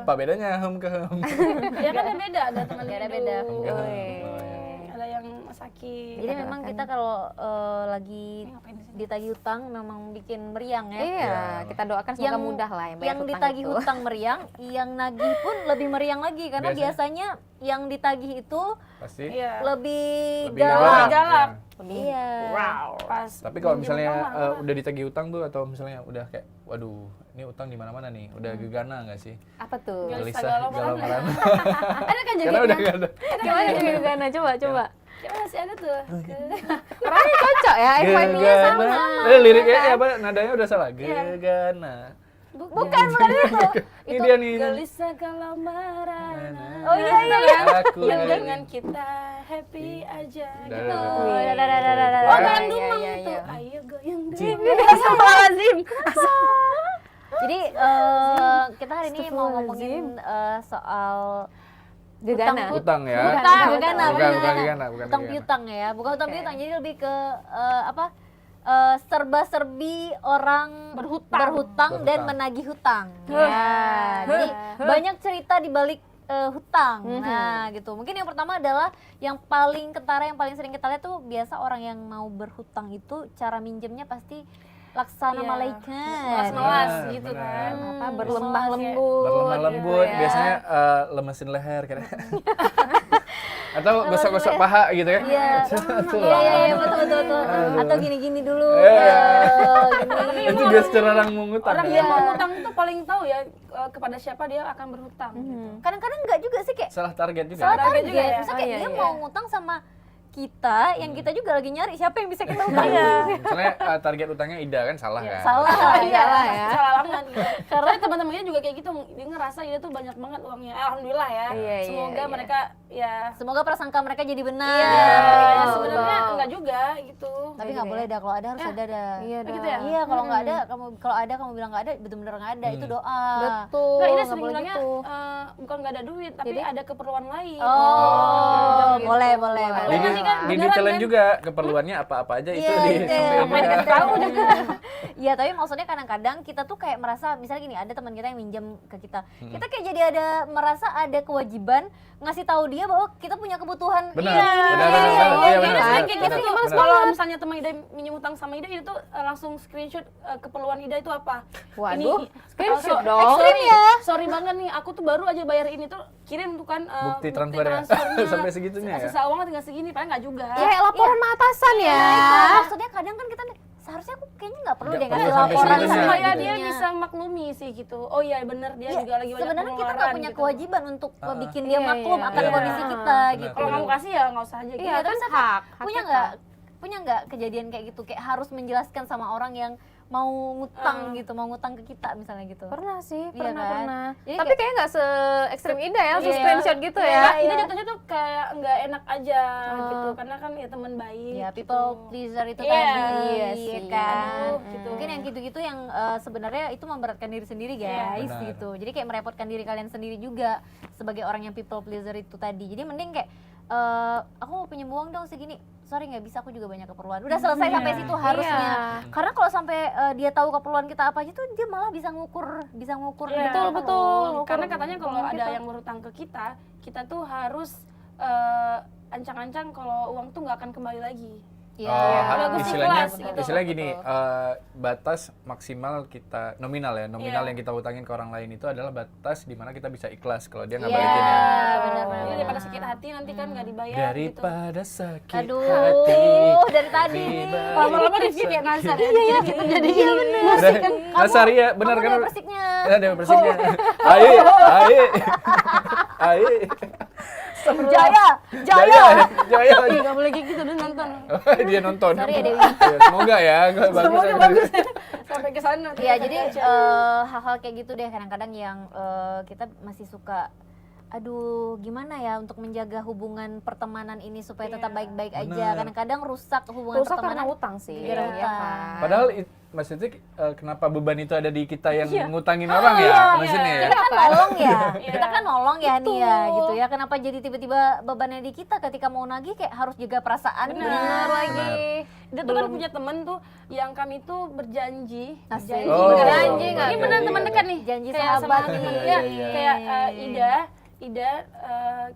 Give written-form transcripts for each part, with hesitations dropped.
Apa bedanya hem ke hem? Ya kan yang beda, ada teman Beda. hidup, Hem ke hem. ada yang sakit. Jadi memang kita kalau lagi Ini ngapain di sini? ditagih utang memang bikin meriang ya. Iya, Ya. kita doakan semoga mudah lah yang bayar yang hutang ditagih itu. hutang meriang, yang nagih pun lebih meriang lagi karena biasanya yang ditagih itu Pasti. Iya. lebih Lebih galak. galak. Iya. Wow. Pas Tapi kalau minjem misalnya utang marah. udah ditagih utang tuh atau misalnya udah kayak waduh, ini utang di mana-mana nih. Udah gegana enggak sih? Apa tuh? Gelisah, Gelisah, galau galau marah. marah. ada kan Karena udah jogetnya? enggak ada. Gimana juga Gana? Coba. Gimana sih ada tuh? Karena cocok ya, FYP-nya sama. Liriknya apa? Nadanya udah salah. Gegana. Bukan itu. Ini dia nih. Gelisah kalau marah. Oh iya. Aku Yang lagi. dengan kita happy aja Dah, gitu. dah, Oh, dah. dah. Oh, Iya, goyang iya, dumang iya, itu. iya. Ayo goyang Jim. dumang. Astagfirullahaladzim. Jadi kita hari ini mau ngomongin soal Gegana. Utang ya. Utang, gegana, Bukan gegana, bukan utang gegana. piutang ya, bukan utang Oke. piutang. Jadi lebih ke serba-serbi orang berhutang dan Berhutang. menagih hutang. Ya, jadi banyak cerita di balik hutang. Nah, gitu. Mungkin yang pertama adalah yang paling kentara, yang paling sering kita lihat tuh biasa orang yang mau berhutang itu cara minjemnya pasti laksana Iya. malaikat. Melas-melas Benar, gitu benar. kan. Apa berlembah lembut. Berlemah lembut, gitu ya. biasanya lemesin leher kira. Atau gosok-gosok paha gitu kan. Iya. Iya, betul. Atau gini-gini dulu. Iya. Gini. Itu gestur orang mengutang. Orang ya. yang mau utang itu paling tahu ya kepada siapa dia akan berhutang. Gitu. Kadang-kadang enggak juga sih kayak Salah target juga. salah Target target. juga ya? Misalnya kayak Oh, iya, dia iya. mau ngutang sama kita, yang kita juga lagi nyari siapa yang bisa kita utang. Misalnya target utangnya Ida kan salah kan. Salah. Iya lah ya. Salah alamat gitu. Karena teman-temannya juga kayak gitu, dia ngerasa dia tuh banyak banget uangnya. Alhamdulillah ya. Iya, Semoga iya. mereka ya Semoga prasangka mereka jadi benar. ya, betul. sebenarnya enggak juga gitu. Tapi nggak boleh dah, kalau ada harus ada dah. Iya Begitu dong. ya? Iya, kalau nggak ada, kalau ada kamu bilang nggak ada, benar-benar nggak ada, itu doa. Betul. Nah, ini nggak sering boleh bilangnya gitu. bukan nggak ada duit, tapi Jadi? ada keperluan lain. Oh, gitu. boleh. Di, Iya, ini kan di beneran detailin kan? juga keperluannya apa-apa aja itu Iya, disampaikan iya. juga. Tahu juga. Iya, tapi maksudnya kadang-kadang kita tuh kayak merasa, misalnya gini, ada teman kita yang minjem ke kita. Kita kayak jadi merasa ada kewajiban ngasih tahu dia bahwa kita punya kebutuhan. Benar, Iya, benar, iya, benar, iya, benar. iya, Iya, iya, benar, iya, benar, kayak benar. gitu. Mas, kalau misalnya teman Ida minjem utang sama Ida itu langsung screenshot keperluan Ida itu apa? Waduh, Ini, screenshot so- dong. Sorry ya. Sorry banget nih, aku tuh baru aja bayar ini tuh kirim tuh kan Bukti transfer ya. transfernya. Sampai segitunya ya? Sisa uangnya tinggal segini, padahal nggak juga. Kayak laporan atasan ya. Nah, maksudnya kadang kan kita seharusnya aku kayaknya nggak perlu Nggak deh perlu ngasih sampai laporan segitunya, sama Supaya gitu dia ya. bisa maklumi sih gitu. Oh iya bener dia Iya, juga lagi banyak sebenarnya kita nggak pengeluaran punya gitu. kewajiban untuk bikin dia Iya, maklum iya, akan iya. kondisi kita Benar. gitu. Kalau nggak mau kasih ya nggak usah aja gitu. Iya, Terus kan apa? hak punya kita. nggak kejadian kayak gitu, kayak harus menjelaskan sama orang yang mau ngutang gitu, mau ngutang ke kita misalnya gitu. Pernah sih, Iya kan? pernah. Jadi Tapi kayak nggak se ekstrim Ida ya, langsung Iya. screenshot gitu Iya, ya. Ida jatuhnya tuh kayak nggak enak aja gitu. Karena kan ya teman baik. Ya, gitu. people pleaser itu Iya, tadi, iya iya sih. kan. Aduh, gitu. Mungkin yang gitu-gitu yang sebenarnya itu memberatkan diri sendiri guys, Benar. gitu. Jadi kayak merepotkan diri kalian sendiri juga sebagai orang yang people pleaser itu tadi. Jadi mending kayak aku mau pinjam uang dong segini. Sorry nggak bisa, aku juga banyak keperluan. Udah selesai sampai situ harusnya. Iya. Karena kalau sampai dia tahu keperluan kita apa aja tuh dia malah bisa ngukur Iya, Betul, betul. Karena katanya kalau Uang ada kita. yang berhutang ke kita tuh harus ancang-ancang kalau uang tuh nggak akan kembali lagi. Iya. bagus istilahnya ikhlas gitu. istilahnya gini, batas maksimal kita nominal Iya. yang kita utangin ke orang lain itu adalah batas di mana kita bisa ikhlas kalau dia nggak Iya, balikin ya. benar-benar. Jadi daripada sakit hati nanti kan nggak dibayar gitu. Daripada sakit Aduh, hati. dari tadi. Lama-lama Rifki kayak ngasar ya. Iya, gitu jadi gini. Udah, Nasari ya, benar Kamu kan? udah persiknya. Ya, ada persiknya. Aye, aye. Aye. Jaya. Jaya lagi. Ih, nggak boleh kayak gitu deh nonton. Dia nonton. Sorry ya, Dewi. Ya, semoga ya, bagus. Semoga bagus ya. Sampai ke sana. Iya, jadi hal-hal kayak gitu deh kadang-kadang yang kita masih suka aduh gimana ya untuk menjaga hubungan pertemanan ini supaya tetap Iya. baik-baik aja. Bener. Kadang-kadang rusak hubungan Rusak karena pertemanan. utang sih. Gara-gara ya utang. kan? Padahal Mas Titik, kenapa beban itu ada di kita yang Iya. ngutangin orang ya? Iya, Maksudnya ya? kita kan nolong ya, Iya. kita kan nolong ya nih ya Betul. gitu ya. Kenapa jadi tiba-tiba bebannya di kita ketika mau nagih kayak harus jaga perasaan. Benar lagi. Dia tuh kan punya temen tuh yang kami tuh berjanji, Asik. Oh, Berjanji nggak ini tuh? benar teman dekat nih, Janji kayak sahabat sama nih. temen, Iya, ya, iya. kayak Ida,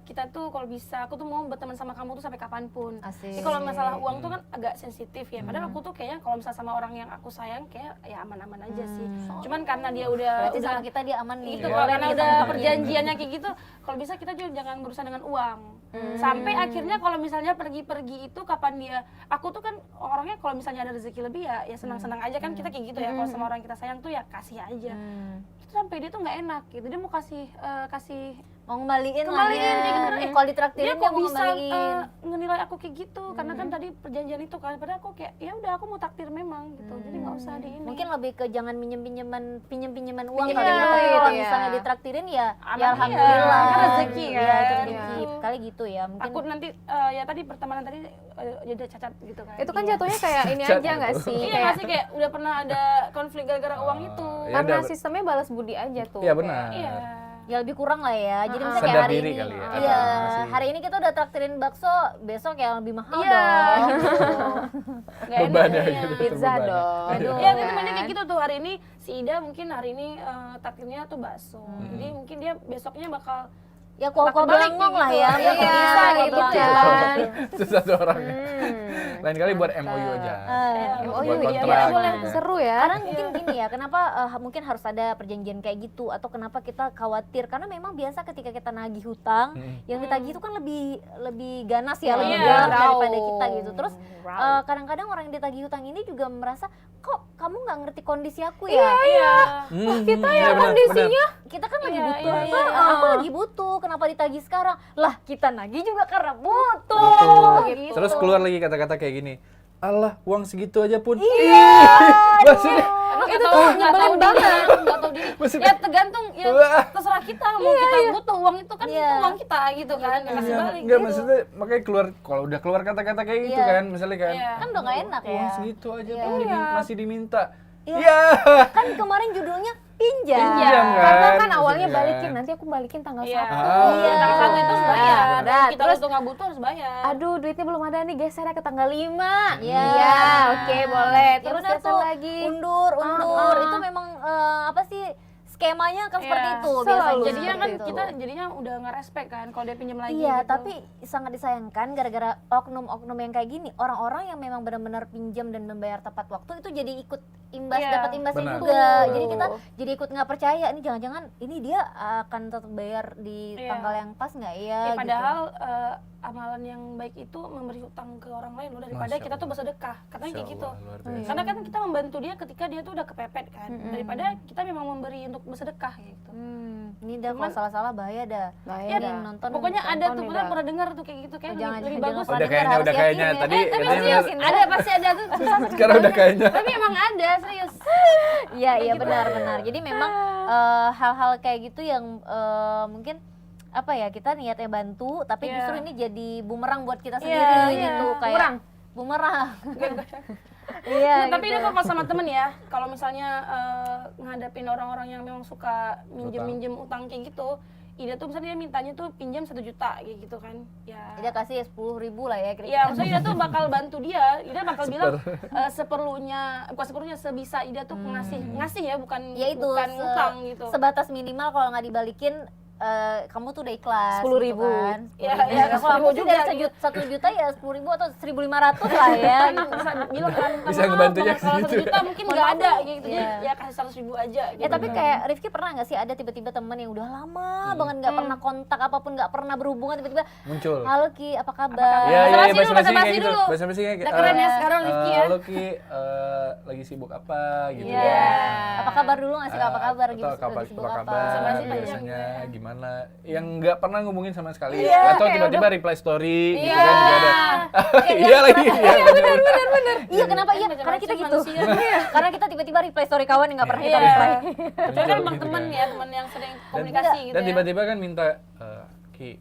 kita tuh kalau bisa aku tuh mau berteman sama kamu tuh sampai kapanpun. Asik. Jadi kalau masalah uang tuh kan agak sensitif ya. Padahal aku tuh kayaknya kalau misalnya sama orang yang aku sayang kayak ya aman-aman aja sih. Cuman karena dia Berarti udah sama kita dia aman nih. itu Iya. kalau karena Kita udah ngomongin. perjanjiannya kayak gitu, kalau bisa kita juga jangan berusaha dengan uang. Sampai akhirnya kalau misalnya pergi-pergi itu kapan dia, aku tuh kan orangnya kalau misalnya ada rezeki lebih ya senang-senang aja kan kita kayak gitu ya. Kalau sama orang kita sayang tuh ya kasih aja. Itu sampai dia tuh nggak enak gitu. Dia mau kasih Mau ngembaliin lah Kembaliin ya. kayak gitu. Kalau dia ditraktirin dia kok mau bisa ngembaliin. ngenilai aku kayak gitu karena kan tadi perjanjian itu kan. Padahal aku kayak ya udah aku mau takdir memang gitu. Jadi nggak usah di ini. Mungkin lebih ke jangan pinjem-pinjeman uang Iya, kali ya. Tapi kalau iya. misalnya ditraktirin ya Aman, ya alhamdulillah. iya. Kan rezeki Iya, kan. itu rezeki. Gitu. Kali gitu ya. Mungkin Takut nanti ya tadi pertemanan tadi jadi cacat gitu kan. Itu kan jatuhnya kayak ini Cat aja nggak gitu. sih? Iya Kayak nggak sih kayak udah pernah ada konflik gara-gara uang itu. Ya karena udah, sistemnya balas budi aja tuh. Iya benar. Iya. ya lebih kurang lah ya. Jadi misalnya Sadar kayak hari diri ini, kali ya, iya, atau masih- hari ini kita udah traktirin bakso, besok yang lebih mahal Iya. dong. Nggak enak Beban ya jadinya. gitu. Pizza Beban. dong. Aduh. Iya, kan. itu temennya kayak gitu tuh hari ini si Ida mungkin hari ini takdirnya tuh bakso. Jadi mungkin dia besoknya bakal Ya kuah-kuah balik belangong lah ya. gitu. Iya, mungkin bisa bisa gitu gitu kan. kan. Itu satu orang. Lain kali buat MOU aja. Oh Buat iya, kontrak. boleh. gitu. Seru ya. Karena mungkin gini ya, kenapa mungkin harus ada perjanjian kayak gitu atau kenapa kita khawatir karena memang biasa ketika kita nagih hutang, yang ditagih itu kan lebih ganas ya, lebih Iya, galak raw. daripada kita gitu. Terus Raw. kadang-kadang orang yang ditagih hutang ini juga merasa kok kamu nggak ngerti kondisi aku ya? iya. Kita ya kondisinya. Kita kan lagi Iya, butuh, iya, Pak. iya. Aku lagi butuh, kenapa ditagih sekarang? Lah, kita nagih juga karena butuh. Betul. Gitu. Terus keluar lagi kata-kata kayak gini. Allah, uang segitu aja pun. Iya. Maksudnya Itu tuh nyebelin banget. Nggak tahu diri. Maksudnya- Ya tergantung ya Wah. terserah kita mau kita butuh uang itu kan Iya. itu uang kita gitu kan. Ya, kasih balik. enggak gitu. maksudnya makanya keluar kalau udah keluar kata-kata kayak gitu Iya. kan, misalnya kan. Iya. Kan udah nggak enak ya. Uang segitu aja Iya. pun masih diminta. Iya. Iya. Kan kemarin judulnya pinjam. Pinjam kan. Karena kan awalnya maksudnya. balikin, nanti aku balikin tanggal Iya. 1. Iya. Tanggal 1 itu harus bayar. Nah, Kita terus tuh nggak butuh harus bayar. aduh duitnya belum ada nih, geser ya ke tanggal 5. Iya. Iya, oke boleh. Ya Terus udah geser tuh, lagi. undur. Itu memang apa sih skemanya kan seperti Iya. itu Selalu biasanya. Jadinya kan seperti itu. kita jadinya udah nggak respect kan kalau dia pinjam lagi. Iya, gitu. tapi sangat disayangkan gara-gara oknum-oknum yang kayak gini, orang-orang yang memang benar-benar pinjam dan membayar tepat waktu itu jadi ikut imbas, Iya. dapat imbasnya Benar. juga. Betul. Jadi kita jadi ikut nggak percaya, ini jangan-jangan ini dia akan tetap bayar di Iya. tanggal yang pas nggak ya? Ya, gitu. padahal amalan yang baik itu memberi hutang ke orang lain loh daripada Masya kita tuh Allah. bersedekah. Katanya kayak Masya gitu. Allah, luar biasa. Karena kan kita membantu dia ketika dia tuh udah kepepet kan. Daripada kita memang memberi untuk bersedekah gitu. Ini dah kalau Cuman- salah-salah bahaya dah. Bahaya Ya, Yang dah. nonton Pokoknya ada tonton tuh nih, kita Dak. pernah dengar tuh kayak gitu kan Jangan- lebih jangan bagus. pernah Udah dengar, kayaknya, harus udah kayaknya. yakin ya. Tadi Tapi katanya serius, ada pasti ada tuh. sekarang udah kayaknya. Tapi emang ada serius. Iya, iya gitu. benar-benar. Jadi memang hal-hal kayak gitu yang mungkin apa ya, kita niatnya bantu tapi Iya. justru ini jadi bumerang buat kita Iya, sendiri iya. gitu kayak Bumerang? bumerang. Iya. Nah, tapi gitu. ini kalau sama temen ya, kalau misalnya ngadapin orang-orang yang memang suka minjem utang kayak gitu, Ida tuh misalnya dia mintanya tuh pinjam 1 juta kayak gitu kan, ya. Ida kasih 10.000 lah ya kira-kira. Ya, maksudnya Ida tuh bakal bantu dia. Ida bakal bilang bukan seperlunya sebisa Ida tuh ngasih ya, bukan Ya itu bukan ngutang gitu. sebatas minimal kalau nggak dibalikin kamu tuh udah ikhlas 10.000. gitu kan. Ya, 10.000. ya, Kalau aku 10.000 sih juga dari 1 juta ya 10.000 atau 1.500 lah ya. Kan bisa bilang kan, Bisa "Maaf, ngebantunya kalau 1 segitu. juta mungkin nggak ada gitu. Jadi Iya. ya kasih 100.000 aja gitu. Ya tapi kayak Rifki pernah nggak sih ada tiba-tiba temen yang udah lama banget nggak pernah kontak apapun, nggak pernah berhubungan, tiba-tiba Muncul. halo Ki, apa kabar? Iya, iya, Basa-basi dulu, basa-basi kayak basa-basi gitu. dulu. Basa-basi kayak Udah keren ya sekarang Rifki ya. Halo Ki, lagi sibuk apa gitu Iya. ya. Apa kabar dulu ngasih apa kabar gitu. Atau lagi sibuk apa apa. kabar, Basa-basi panjang biasanya gitu ya. gimana. Yang nggak pernah ngomongin sama sekali. Iya, Atau kayak tiba-tiba reply story gitu Iya. kan, nggak ada. Iya lagi. Iya kenapa? Iya Macam-macam karena kita gitu. manusia. Karena kita tiba-tiba reply story kawan yang nggak pernah kita Iya. reply. Kecuali kan emang Gitu temen kan. ya, temen yang sering komunikasi gitu Dan ya. tiba-tiba kan minta Ki,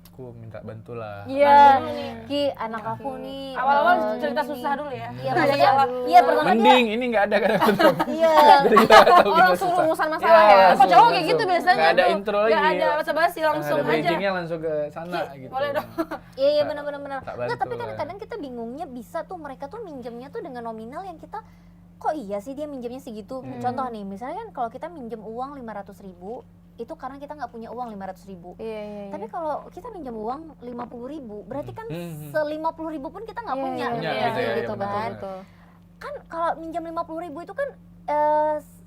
aku minta bantulah. Iya, Ki, anak aku nih. Awal-awal cerita gini. susah dulu ya. Iya, maksudnya, iya pertama dia, Mending ini nggak ada kadang gitu. iya, Jadi kita nggak tahu Oh, kita langsung susah. rumusan masalah Iya, ya? langsung, Kok cowok kayak langsung. gitu biasanya Nggak ada tuh. intro lagi. Nggak ada basa-basi, langsung ada aja. bridgingnya langsung ke sana gitu. boleh dong. iya, iya Tak- benar-benar. tak Nggak, tapi bantu lah. kadang-kadang kita bingungnya bisa tuh mereka tuh minjemnya tuh dengan nominal yang kita kok iya sih dia minjemnya segitu. Contoh nih, misalnya kan kalau kita minjem uang 500.000 itu karena kita nggak punya uang 500.000. Iya. Tapi kalau kita minjem uang 50.000, berarti kan Mhm. se-50.000 pun kita nggak punya, Punya gitu, gitu ya, gitu iya, kan. Betul. Kan kalau minjem 50.000 itu kan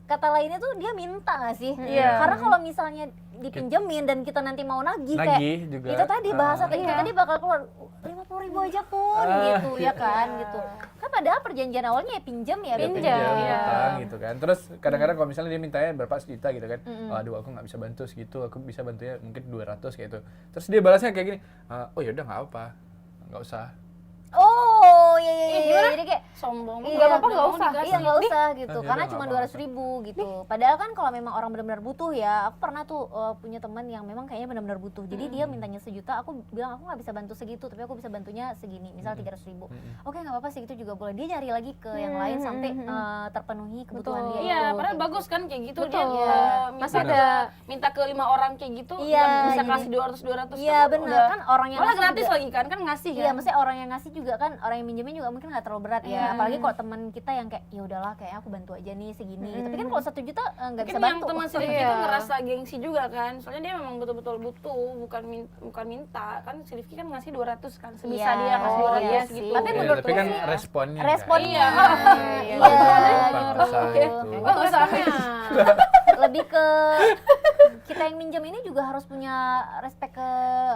kata lainnya tuh dia minta nggak sih? Iya. Karena kalau misalnya dipinjemin dan kita nanti mau nagih kayak Nagih juga. itu tadi bahasa tadi Iya. tadi bakal keluar 50.000 aja pun gitu ya kan gitu. Kan padahal perjanjian awalnya ya pinjam ya Ya, pinjam. pinjam, utang gitu kan. Terus kadang-kadang kalau misalnya dia mintanya berapa sejuta gitu kan. Aduh aku nggak bisa bantu segitu, aku bisa bantunya mungkin 200 kayak gitu. Terus dia balasnya kayak gini, oh yaudah nggak apa, nggak usah. Oh iya. Jadi kayak Sombong. iya, Nggak apa-apa, nggak mau usah. dikasih. Iya nggak usah gitu, Ah, karena yaudah, cuma nggak 200.000 gitu. Padahal kan kalau memang orang benar-benar butuh ya, aku pernah tuh punya teman yang memang kayaknya benar-benar butuh. Jadi dia mintanya sejuta, aku bilang aku nggak bisa bantu segitu, tapi aku bisa bantunya segini, misal 300.000. Oke nggak apa-apa segitu juga boleh. Dia nyari lagi ke yang lain sampai terpenuhi kebutuhan Betul. dia. Iya, itu, padahal kayak bagus kan kayak gitu Betul. dia. Masih Benar. ada minta ke 5 orang kayak gitu, Iya, nggak bisa jadi- kasih 200 Iya kan benar udah- kan orang yang malah ngasih gratis juga- lagi kan ngasih Iya, kan. maksudnya orang yang ngasih juga kan, orang yang minjemin juga mungkin nggak terlalu berat ya. Iya. Apalagi kalau teman kita yang kayak ya udahlah kayak aku bantu aja nih segini. Tapi kan kalau 1 juta nggak Mungkin bisa yang bantu. teman si Rifki Iya. itu ngerasa gengsi juga kan, soalnya dia memang betul-betul butuh, bukan minta kan. Si Rifki kan ngasih 200 kan, sebisa Iya. dia kasih Oh, 200 iya gitu. sih. Tapi Iya, menurut tapi kan gue sih, responnya. responnya Iya. iya Usah gitu. gitu. Oh, nggak usah. Lebih ke kita yang minjem ini juga harus punya respect ke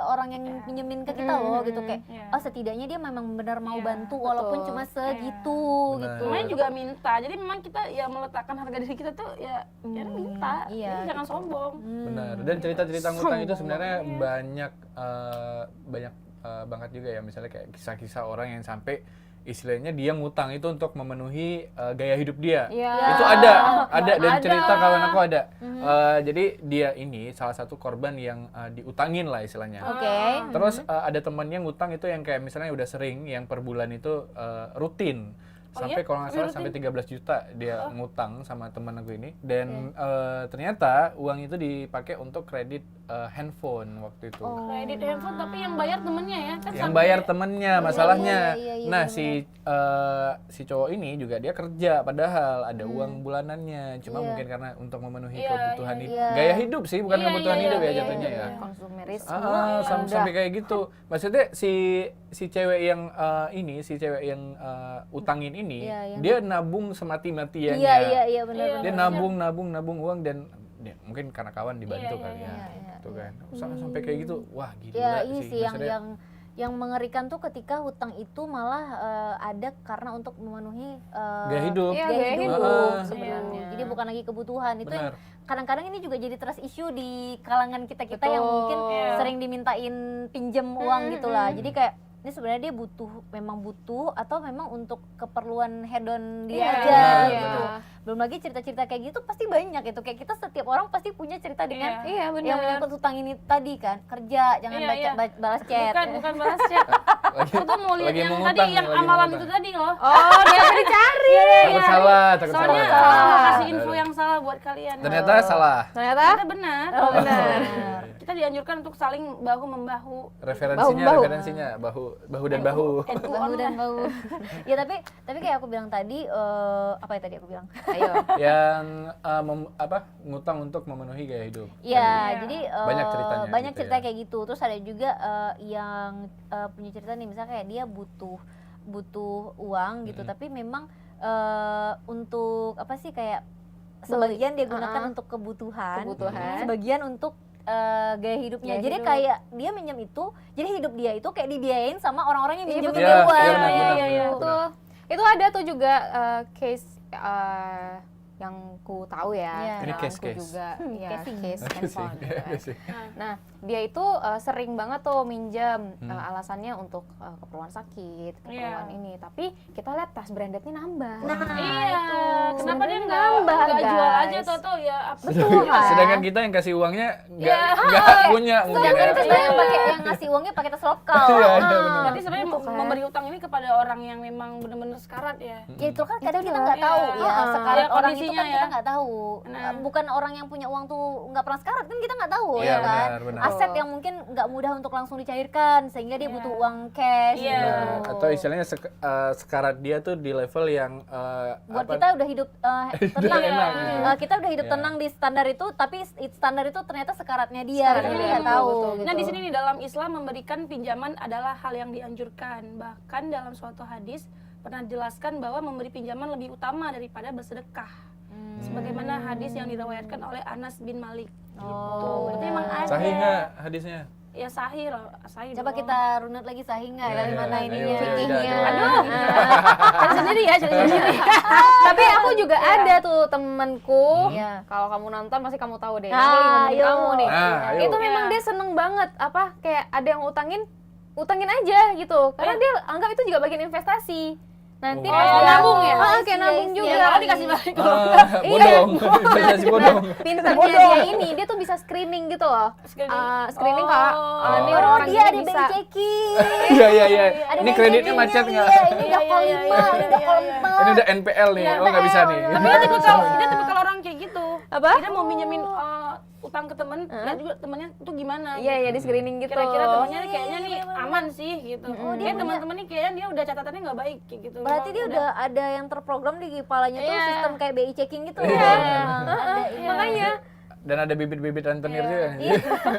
orang yang minjemin ke kita loh gitu kayak Iya. oh setidaknya dia memang benar mau Iya, bantu walaupun betul. cuma segitu Benar. gitu. Namanya juga minta, jadi memang kita ya meletakkan harga diri kita tuh ya minta, iya, jadi jangan gitu. sombong. Benar. Dan cerita-cerita ngutang itu Sombong sebenarnya banyak banget juga ya. Misalnya kayak kisah-kisah orang yang sampai istilahnya dia ngutang itu untuk memenuhi gaya hidup dia. Iya. Itu ada dan Ada. cerita kawan aku ada. Jadi dia ini salah satu korban yang diutangin lah istilahnya. Oke. Terus ada temannya ngutang itu yang kayak misalnya udah sering yang per bulan itu rutin. Sampai iya? kalau nggak salah Rutin? sampai 13 juta dia ngutang sama teman aku ini dan ternyata uang itu dipakai untuk kredit handphone waktu itu. Kredit handphone tapi yang bayar temennya ya kan. Yang sampai- bayar temennya masalahnya. iya, Nah, benar-benar. si cowok ini juga dia kerja padahal ada uang bulanannya. Cuma Iya. mungkin karena untuk memenuhi Iya, kebutuhan iya, hidup. iya. Gaya hidup sih, bukan Iya, kebutuhan iya, hidup ya iya, jatuhnya iya, ya. iya. konsumerisme. Sampai kayak gitu. Maksudnya si cewek yang si cewek yang utangin ini, Iya, yang- dia nabung semati-matiannya. Iya benar. Dia nabung uang dan dia, mungkin karena kawan dibantu Iya, kali iya, ya. iya, Gitu kan. Sampai kayak gitu. Wah, gila Ya ini sih Maksudnya, yang mengerikan tuh ketika hutang itu malah ada karena untuk memenuhi gaya hidup. Iya, gaya gaya hidup hidup. sebenarnya. Jadi bukan lagi kebutuhan. Itu yang Benar. kadang-kadang ini juga jadi trust issue di kalangan kita-kita yang Betul. mungkin Iya. sering dimintain pinjem uang gitu lah. Jadi kayak ini sebenarnya dia memang butuh atau memang untuk keperluan hedon dia Iya, aja benar, gitu. benar. Belum lagi cerita-cerita kayak gitu pasti banyak itu. Kayak kita setiap orang pasti punya cerita dengan Iya, benar. yang menyangkut hutang ini tadi kan. Kerja, jangan Iya, iya. balas chat. Bukan balas chat. Lagi, Aku tuh mau lihat lagi yang mau tadi ngutang, yang lagi mau amalan ngutang. itu tadi loh. Oh, dia dicari. Takut salah, takut Soalnya salah. salah mau kasih info yang salah buat kalian. Ternyata salah. Ternyata Ternyata benar. Oh, benar. Kita dianjurkan untuk saling bahu membahu. Referensinya bahu dan bahu. Bahu dan bahu. Ya tapi kayak aku bilang tadi apa ya tadi aku bilang? ayo. Yang ngutang untuk memenuhi gaya hidup. Iya, jadi Banyak ceritanya banyak gitu cerita ya. kayak gitu. Terus ada juga yang punya cerita nih, misalnya kayak dia butuh uang gitu, tapi memang untuk apa sih kayak sebagian dia gunakan untuk kebutuhan, sebagian untuk gaya hidupnya. Gaya Jadi hidup. kayak dia minjem itu, jadi hidup dia itu kayak dibiayain sama orang-orang yang Iya, minjem betul. dia Iya, uang. iya, benar, Iya, benar, iya, iya. benar. Betul. Itu ada tuh juga case yang ku tahu ya. Iya. Ini kenalanku case-case. juga, ya, Casing. case handphone. gitu kan. Sih. Nah, dia itu sering banget tuh minjam alasannya untuk keperluan sakit, keperluan Iya. ini. Tapi kita lihat tas brandednya nambah. Nah, Iya. itu. Kenapa kenapa dia nambah, nggak jual aja guys. atau ya apa? Betul kan? Sedangkan kita yang kasih uangnya nggak punya mungkin Sedangkan ya. kita sebenarnya yang ngasih uangnya pakai tas lokal. Iya, iya, benar. Berarti sebenarnya Gitu kan. memberi utang ini kepada orang yang memang benar-benar sekarat ya. Ya itu kan kadang kita juga. nggak tahu Iya. ya, sekarat Iya, orang itu kondisinya kan kita ya. nggak tahu. Nah. Bukan orang yang punya uang tuh nggak pernah sekarat kan kita nggak tahu Iya, ya kan. benar, benar. Aset yang mungkin nggak mudah untuk langsung dicairkan sehingga dia butuh uang cash. Iya. gitu. Atau istilahnya sekarat dia tuh di level yang Buat apa, kita udah hidup tenang, enak gitu. kita udah hidup Iya. tenang di standar itu, tapi standar itu ternyata sekaratnya dia, Sekaratnya kita dia, nggak betul, tahu. betul, gitu. Nah di sini nih dalam Islam memberikan pinjaman adalah hal yang dianjurkan. Bahkan dalam suatu hadis pernah dijelaskan bahwa memberi pinjaman lebih utama daripada bersedekah. Sebagaimana hadis yang diriwayatkan oleh Anas bin Malik. Oh. Berarti emang ada. sahih nggak hadisnya? Ya sahih lah, sahih. Coba dong. kita runut lagi sahih nggak Iya, dari iya, mana ayo, ininya? ayo, Fikihnya. Ida, Aduh. Cari sendiri ya, cari sendiri. Tapi aku juga ada tuh temenku. Iya. Kalau kamu nonton pasti kamu tahu deh. Ah, Aku lagi ngomongin ayo. kamu nih. Ah, ayo. Itu memang dia seneng banget apa kayak ada yang utangin aja gitu. Karena dia anggap itu juga bagian investasi. Nanti Oh. pas Oh, dia nabung ya? kayak nabung Iya, juga. Ya, kalau dikasih balik kalau Bodong, investasi bodong. Pinternya dia ini dia tuh bisa screening gitu loh. Screening. Screening Oh. kalau ini Oh, orang-orang dia gini ada bisa. BI checking. Iya, iya, iya. Ada Ini BI kreditnya checkingnya, macet nggak? Iya, ini udah Iya, call iya, 5, iya, ini udah iya, call iya. 4. Ini udah NPL nih, Iya, oh nggak bisa nih. Tapi dia tipikal orang kayak gitu. Apa? Dia mau minjemin utang ke temen, dan juga temennya tuh gimana. Iya, iya di screening gitu. Kira-kira temennya nih kayaknya nih aman sih gitu. Oh, dia Teman-teman nih kayaknya dia udah catatannya nggak baik kayak gitu. Berarti Emang dia udah ada yang terprogram di kepalanya tuh Iya. sistem kayak BI checking gitu. Iya. Ada, iya. Makanya Dan ada bibit-bibit rentenir juga.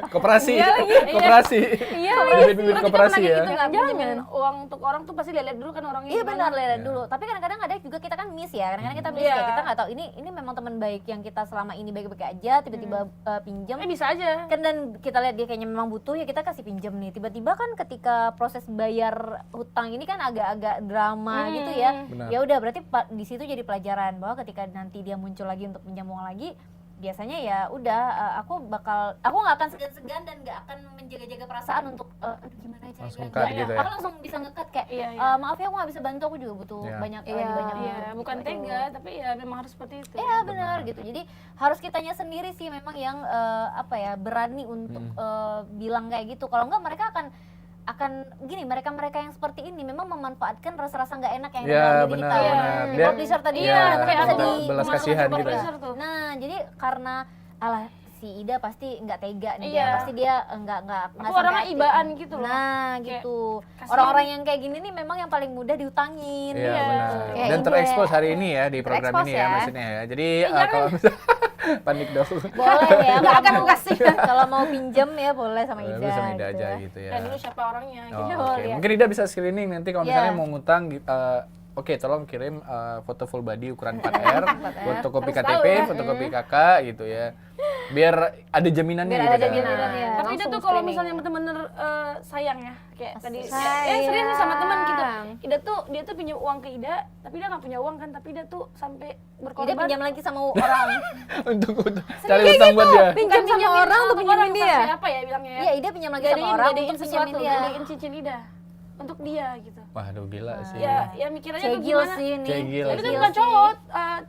Koperasi, Iya lagi. koperasi. Iya, Bibit-bibit Terus kita koperasi pernah ya. kayak gitu nggak pinjemin uang untuk orang tuh pasti lihat dulu kan orangnya. Iya gimana. benar lihat Iya. dulu. Tapi kadang-kadang ada juga kita kan miss ya. Kadang-kadang kita miss Iya. kayak kita nggak tahu ini memang teman baik yang kita selama ini baik-baik aja tiba-tiba pinjam. Bisa aja. Kan dan kita lihat dia kayaknya memang butuh ya kita kasih pinjam nih. Tiba-tiba kan ketika proses bayar hutang ini kan agak-agak drama gitu ya. Benar. Ya udah berarti di situ jadi pelajaran bahwa ketika nanti dia muncul lagi untuk pinjam uang lagi biasanya ya udah aku nggak akan segan-segan dan nggak akan menjaga-jaga perasaan untuk aduh gimana cara Langsung bilangnya. cut gitu ya? Aku langsung bisa nge-cut kayak Iya, iya. maaf ya aku nggak bisa bantu, aku juga butuh Iya. banyak Iya. lagi banyak Iya, uang." bukan Gitu. tega, tapi ya memang harus seperti itu. Iya benar gitu. Jadi harus kitanya sendiri sih memang yang berani untuk bilang kayak gitu. Kalau enggak mereka akan gini, mereka yang seperti ini memang memanfaatkan rasa-rasa nggak enak yang ada Iya, dalam diri benar, kita. benar. Di Dia- publisher tadi Iya, kan, kayak bisa aku di belas masuk kasihan super gitu ya. pressure tuh. Nah, jadi karena alah si Ida pasti nggak tega nih Iya. dia, pasti dia nggak Aku sampai orangnya hati. ibaan gitu loh. Nah, Kayak, gitu. kasihan. Orang-orang yang kayak gini nih memang yang paling mudah diutangin. Iya, Iya. benar. Kayak Dan ini terekspos ya. hari ini ya di program Terekspos ini ya ya. maksudnya ya. Jadi kalau misalnya panik dong. Boleh ya. Nggak akan kalau aku kasih. Kalau mau pinjam ya boleh sama Ida. Bisa Ida gitu aja ya. gitu ya. Dan dulu siapa orangnya Oh, gitu. oke. lihat. Mungkin Ida bisa screening nanti kalau Iya. misalnya mau ngutang oke, tolong kirim foto full body ukuran 4R, fotokopi Harus tahu KTP, ya. fotokopi KK gitu ya. Biar ada jaminannya Biar gitu ada kan. jaminan ya. Tapi dia Langsung tuh kalau screening. misalnya bener-bener sayang ya, kayak tadi Sayang. serius nih sama teman gitu. Dia tuh pinjam uang ke Ida, tapi dia nggak punya uang kan, tapi dia tuh sampai Ida berkorban. pinjam lagi sama orang. untuk cari utang buat dia. Pinjam Bukan sama pinjamin orang untuk pinjamin orang, dia. Siapa ya bilangnya ya? Iya, Ida pinjam lagi sama Gadein orang gadein untuk pinjamin sesuatu, dia. gadein cincin Ida untuk dia gitu. Waduh gila sih. Ya mikir aja tuh Cegil gimana. sih ini. Cegil Tapi itu sih. bukan cowok,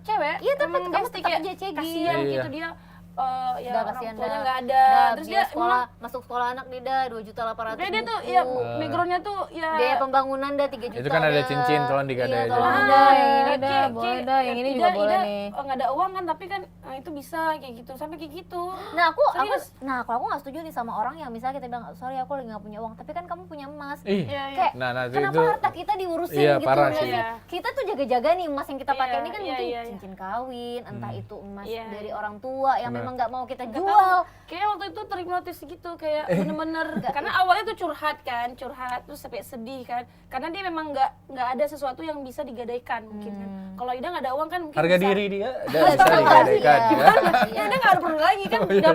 cewek. Iya, tapi Emang kamu dia mesti tetap kayak aja cegil. kasihan Iya. gitu dia. Ya Udah orang kasihan tuanya dah. nggak ada. Dah, Terus biaya dia sekolah, masuk sekolah anak Ida 2.800.000. Kayak dia tuh ya backgroundnya tuh ya Biaya pembangunan dah 3 juta. Itu kan ada dah. cincin, tolong digadai Iya, aja. tolong Ah, dah. yang ini dah, kayak- boleh kayak dah, yang ini Ida- juga boleh Ida, nih. nggak ada uang kan, tapi kan itu bisa kayak gitu, sampai kayak gitu. Nah, aku Serius? kalau aku nggak setuju nih sama orang yang misalnya kita bilang sorry aku lagi nggak punya uang, tapi kan kamu punya emas. Ih. Iya, iya. Kayak Nah, kenapa itu harta kita diurusin Iya, gitu parah nggak sih. sih? Iya. Kita tuh jaga-jaga nih emas yang kita pakai Iya, ini kan iya, mungkin iya, iya. cincin kawin, entah Hmm. itu emas Iya. dari orang tua yang Benar. memang nggak mau kita Nggak jual. tahu. Kayak waktu itu terhipnotis gitu, kayak bener-bener karena awalnya tuh curhat terus sampai sedih kan, karena dia memang nggak ada sesuatu yang bisa digadaikan mungkin kan. Kalau Ida nggak ada uang kan mungkin harga bisa. diri dia udah Harga bisa diri, digadaikan. iya. Ya udah nggak ada perlu lagi kan, udah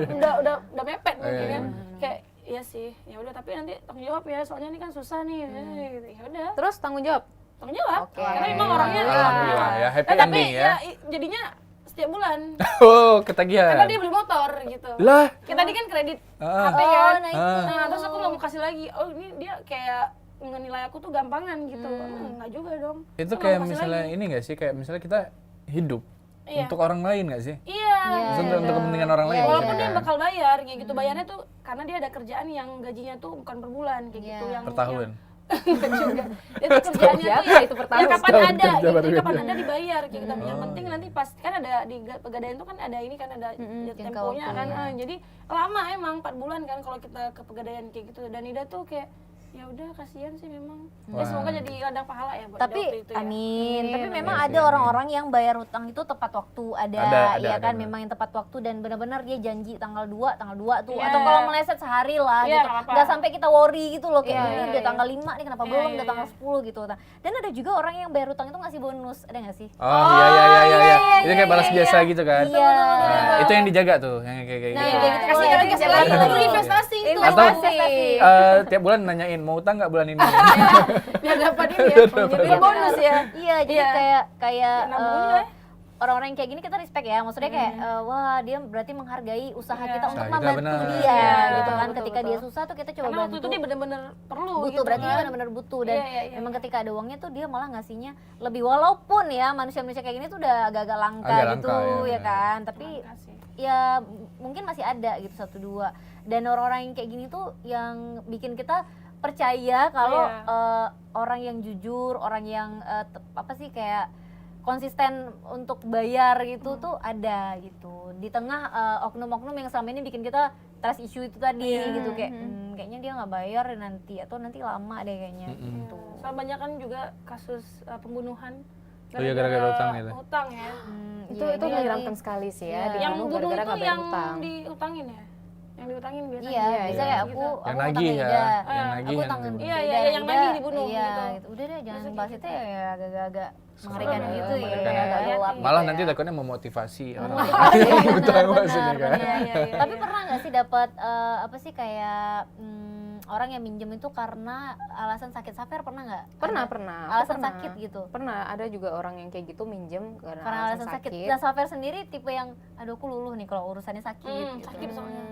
mepet mungkin Iya, kan. iya. Kayak iya sih, ya udah tapi nanti tanggung jawab ya, soalnya ini kan susah nih. Gitu. Ya udah, Terus tanggung jawab. tanggung jawab. Oke. Karena memang orangnya Alhamdulillah ya, happy tapi ending ya. jadinya setiap bulan. Oh, Karena ketagihan. dia beli motor gitu. Lah. Kayak tadi kan kredit Ah. HP kan. nah itu. Nah, terus aku nggak mau kasih lagi. Oh, ini dia kayak menilai aku tuh gampangan gitu. Enggak juga dong. Itu Aku nggak kayak mau kasih misalnya lagi. ini nggak sih, kayak misalnya kita hidup Iya. untuk orang lain nggak sih? Iya. Untuk kepentingan orang lain. Iya, Walaupun maksudnya dia kan. bakal bayar kayak gitu, bayarnya tuh karena dia ada kerjaan yang gajinya tuh bukan per bulan kayak gitu, yang per tahun. Enggak juga. Itu kerjaannya tuh ya itu ya pertama kapan setahun ada kerja gitu, baru kapan gitu. ada dibayar kayak gitu. Yang penting nanti pas kan ada di pegadaian tuh kan ada ini kan ada jangka temponya kan. waktunya. Jadi lama emang 4 bulan kan kalau kita ke pegadaian kayak gitu. Dan Ida tuh kayak ya udah kasihan sih memang. Ya Wah. semoga jadi ladang pahala ya buat Ida Tapi waktu itu ya. amin. Tapi memang Iya ada sih, orang-orang yang bayar hutang itu tepat waktu, ada ya kan, ada. memang yang tepat waktu dan benar-benar dia janji tanggal 2 tuh, Iya. atau kalau meleset sehari lah Iya, gitu. nggak apa-apa. Nggak sampai kita worry gitu loh, kayak Iya, ini iya, udah iya. tanggal 5 nih kenapa Iya, belum, iya, udah tanggal iya. 10 gitu. Nah, dan ada juga orang yang bayar hutang itu ngasih bonus, ada nggak sih? Oh iya. Itu kayak balas biasa gitu kan. Iya. Nah, itu yang dijaga tuh, yang kayak Nah, gitu. kayak gitu Kasih boleh. lagi, kasih lagi. Itu investasi itu. Atau Investasi. tiap bulan nanyain mau utang nggak bulan ini? Biar dapat ini ya. Jadi bonus ya. Iya, jadi Iya. kayak Nabung eh, ya. orang-orang yang kayak gini kita respect ya, maksudnya kayak wah dia berarti menghargai usaha Iya. kita untuk Usaha kita, membantu benar. dia Iya, gitu kan. betul, Ketika betul. dia susah tuh kita coba Karena waktu bantu. itu dia benar-benar perlu Butuh, gitu berarti dia kan. benar-benar butuh, dan Iya. memang ketika ada uangnya tuh dia malah ngasihnya lebih, walaupun ya manusia-manusia kayak gini tuh udah agak-agak langka Agak gitu langka, ya, ya benar. kan, tapi Makasih. ya mungkin masih ada gitu satu dua, dan orang-orang yang kayak gini tuh yang bikin kita percaya kalau orang yang jujur, orang yang apa sih kayak konsisten untuk bayar gitu tuh ada gitu di tengah oknum-oknum yang selama ini bikin kita trust issue itu tadi gitu, kayak kayaknya dia nggak bayar nanti, atau nanti lama deh kayaknya gitu. Soal banyak kan juga kasus pembunuhan Oh iya, gara-gara utang gitu. Utang ya. Itu Iya, ini menyeramkan lagi- sekali sih Iya. ya, Yang dibunuh bunuh gara-gara itu nggak bayar yang hutang. diutangin ya. Yang diutangin biasanya. Iya, Iya, bisa iya. kayak Gitu. aku Yang utang nagih ke ya, Ida. yang nagih Aku yang tangan dibunuh. Iya, yang nagih dibunuh iya, gitu. Udah deh, jangan Biasanya bahas gitu. itu ya, agak-agak mengerikan Serem ya, gitu ya, mengerikan, agak ya. gelap Malah gitu nanti ya. takutnya memotivasi orang. Memotivasi, Utang benar, maksudnya kan. benar. Iya, iya, Tapi iya. pernah nggak sih dapat apa sih kayak orang yang minjem itu karena alasan sakit? Safer pernah nggak? Pernah, Ada pernah. Aku alasan pernah. sakit gitu. Pernah, ada juga orang yang kayak gitu minjem karena Karena alasan sakit. Nah, Safer sendiri tipe yang aduh aku luluh nih kalau urusannya sakit gitu. Sakit soalnya.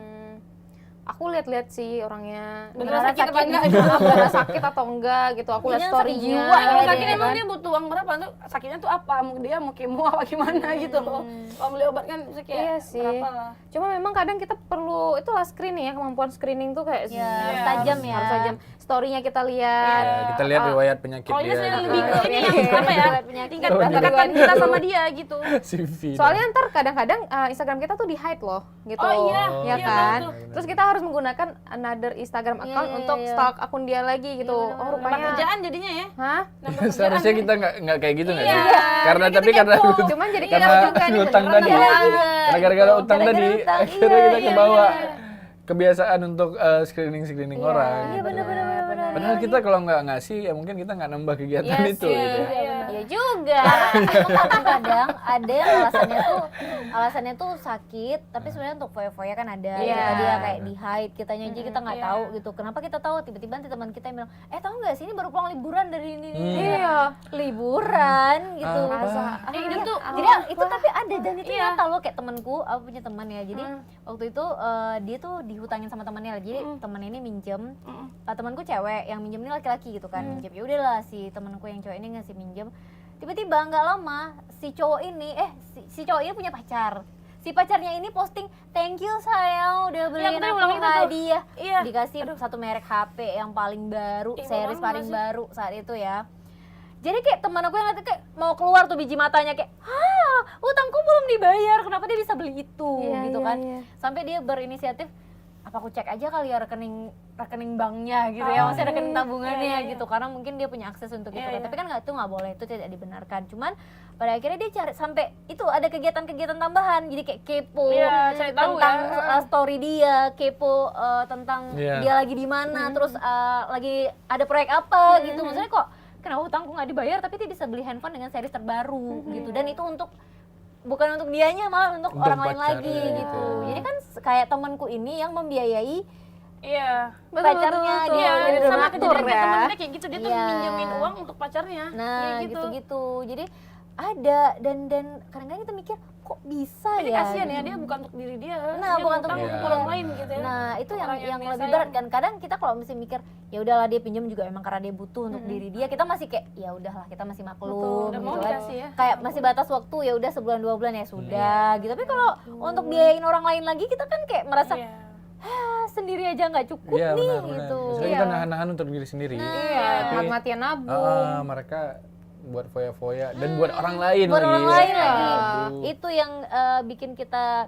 Aku lihat-lihat sih orangnya Beneran sakit apa enggak? beneran sakit atau enggak gitu. Aku lihat Mungkin sakit story-nya. jiwa Kalau kali sakit ya, emang kan? dia butuh uang berapa tuh? Sakitnya tuh apa? Mau dia mau kemo apa gimana gitu loh. Kalau beli obat kan bisa kayak Iya sih. berapa lah. Cuma memang kadang kita perlu itulah screening ya, kemampuan screening tuh kayak Ya, harus tajam ya. harus tajam. Story-nya kita lihat. Ya, kita lihat riwayat penyakit Kalau ini dia. saya gitu. lebih ke ini yang apa ya? Tingkat Oh, kedekatan kita sama dia gitu. CV. Soalnya ntar kadang-kadang Instagram kita tuh di hide loh, gitu. Oh iya, ya iya, kan. betul. Terus kita harus menggunakan another Instagram account Iya, untuk iya. stalk akun dia lagi gitu. Iya, Oh Nambah rupanya. kerjaan jadinya ya. Hah? Nambah kerjaan. Seharusnya kita nggak kayak gitu nggak Iya, sih? Karena jadi tapi kita karena kepo. Cuman jadi karena kepo juga nih, utang beneran tadi. nambah. Karena gara-gara utang Gara-gara tadi utang, akhirnya iya, kita iya, kebawa iya. kebiasaan untuk screening orang. Iya, benar-benar. Padahal kita kalau nggak ngasih ya mungkin kita nggak nambah kegiatan Iya itu sih, gitu. iya. Ya juga. Kadang ada yang alasannya tuh sakit, tapi sebenarnya untuk foya-foya kan ada. Iya. Kita dia kayak di hide, kitanya aja kita nggak Iya. tahu gitu. Kenapa kita tahu? Tiba-tiba nanti teman kita yang bilang, tahu nggak sih ini baru pulang liburan dari ini. Iya. Liburan gitu. Apa? Ini tuh Jadi itu tapi ada, dan itu Iya. nyata loh, kayak temenku, aku punya teman ya. Jadi waktu itu dia tuh dihutangin sama temannya. Jadi temannya ini minjem, temanku cewek, yang minjem ini laki-laki gitu kan. Minjem, ya udahlah si temanku yang cowok ini ngasih minjem. Tiba-tiba nggak lama si cowok ini si cowok ini punya pacar. Si pacarnya ini posting, thank you sayang udah beliin aku aku bilang itu tuh. hadiah. Iya. Dikasih satu merek HP yang paling baru, Ih, series murah paling banget sih. baru saat itu ya. Jadi kayak teman aku yang ngeliat kayak mau keluar tuh biji matanya kayak, utangku belum dibayar, kenapa dia bisa beli itu Iya, gitu iya, kan. iya. Sampai dia berinisiatif, apa aku cek aja kali ya rekening banknya gitu ya, maksudnya rekening tabungannya iya. gitu, karena mungkin dia punya akses untuk itu Iya, kan. iya. Tapi kan itu nggak boleh, itu tidak dibenarkan. Cuman pada akhirnya dia cari sampai itu ada kegiatan-kegiatan tambahan, jadi kayak kepo Iya, cari tahu tentang ya. story dia, kepo tentang Iya. dia lagi di mana, terus lagi ada proyek apa gitu. Maksudnya kok kenapa hutangku nggak dibayar tapi dia bisa beli handphone dengan series terbaru gitu, dan itu untuk bukan untuk dianya, malah untuk orang lain pacarnya lagi gitu. gitu. Jadi kan kayak temanku ini yang membiayai Iya. pacarnya betul. dia Iya, jadi sama donatur kejadian ya. temen dia kayak gitu, dia tuh Iya. minjemin uang untuk pacarnya. nah Kayak gitu-gitu. Jadi ada dan kadang-kadang kita mikir kok bisa Tapi ya kasihan ya, gitu. dia bukan untuk diri dia. Nah, dia bukan untuk ngutang diri untuk dia. orang lain gitu ya. Nah, itu Orang yang dia lebih sayang. berat kan. Kadang kita kalau mesti mikir, ya udahlah dia pinjam juga emang karena dia butuh untuk diri dia. Kita masih kayak ya udahlah, kita masih maklum Betul, udah gitu mau kan. dikasih ya. Kayak masih batas waktu ya udah sebulan 2 bulan ya sudah gitu. Tapi kalau untuk biayain orang lain lagi kita kan kayak merasa Iya. sendiri aja nggak cukup Iya nih benar. gitu. Maksudnya kita nahan-nahan untuk diri sendiri. Iya, Tapi- mati-matian nabung. Mereka buat foya-foya dan buat orang lain Buat lagi. orang lain ya. lagi. Aduh. Itu yang bikin kita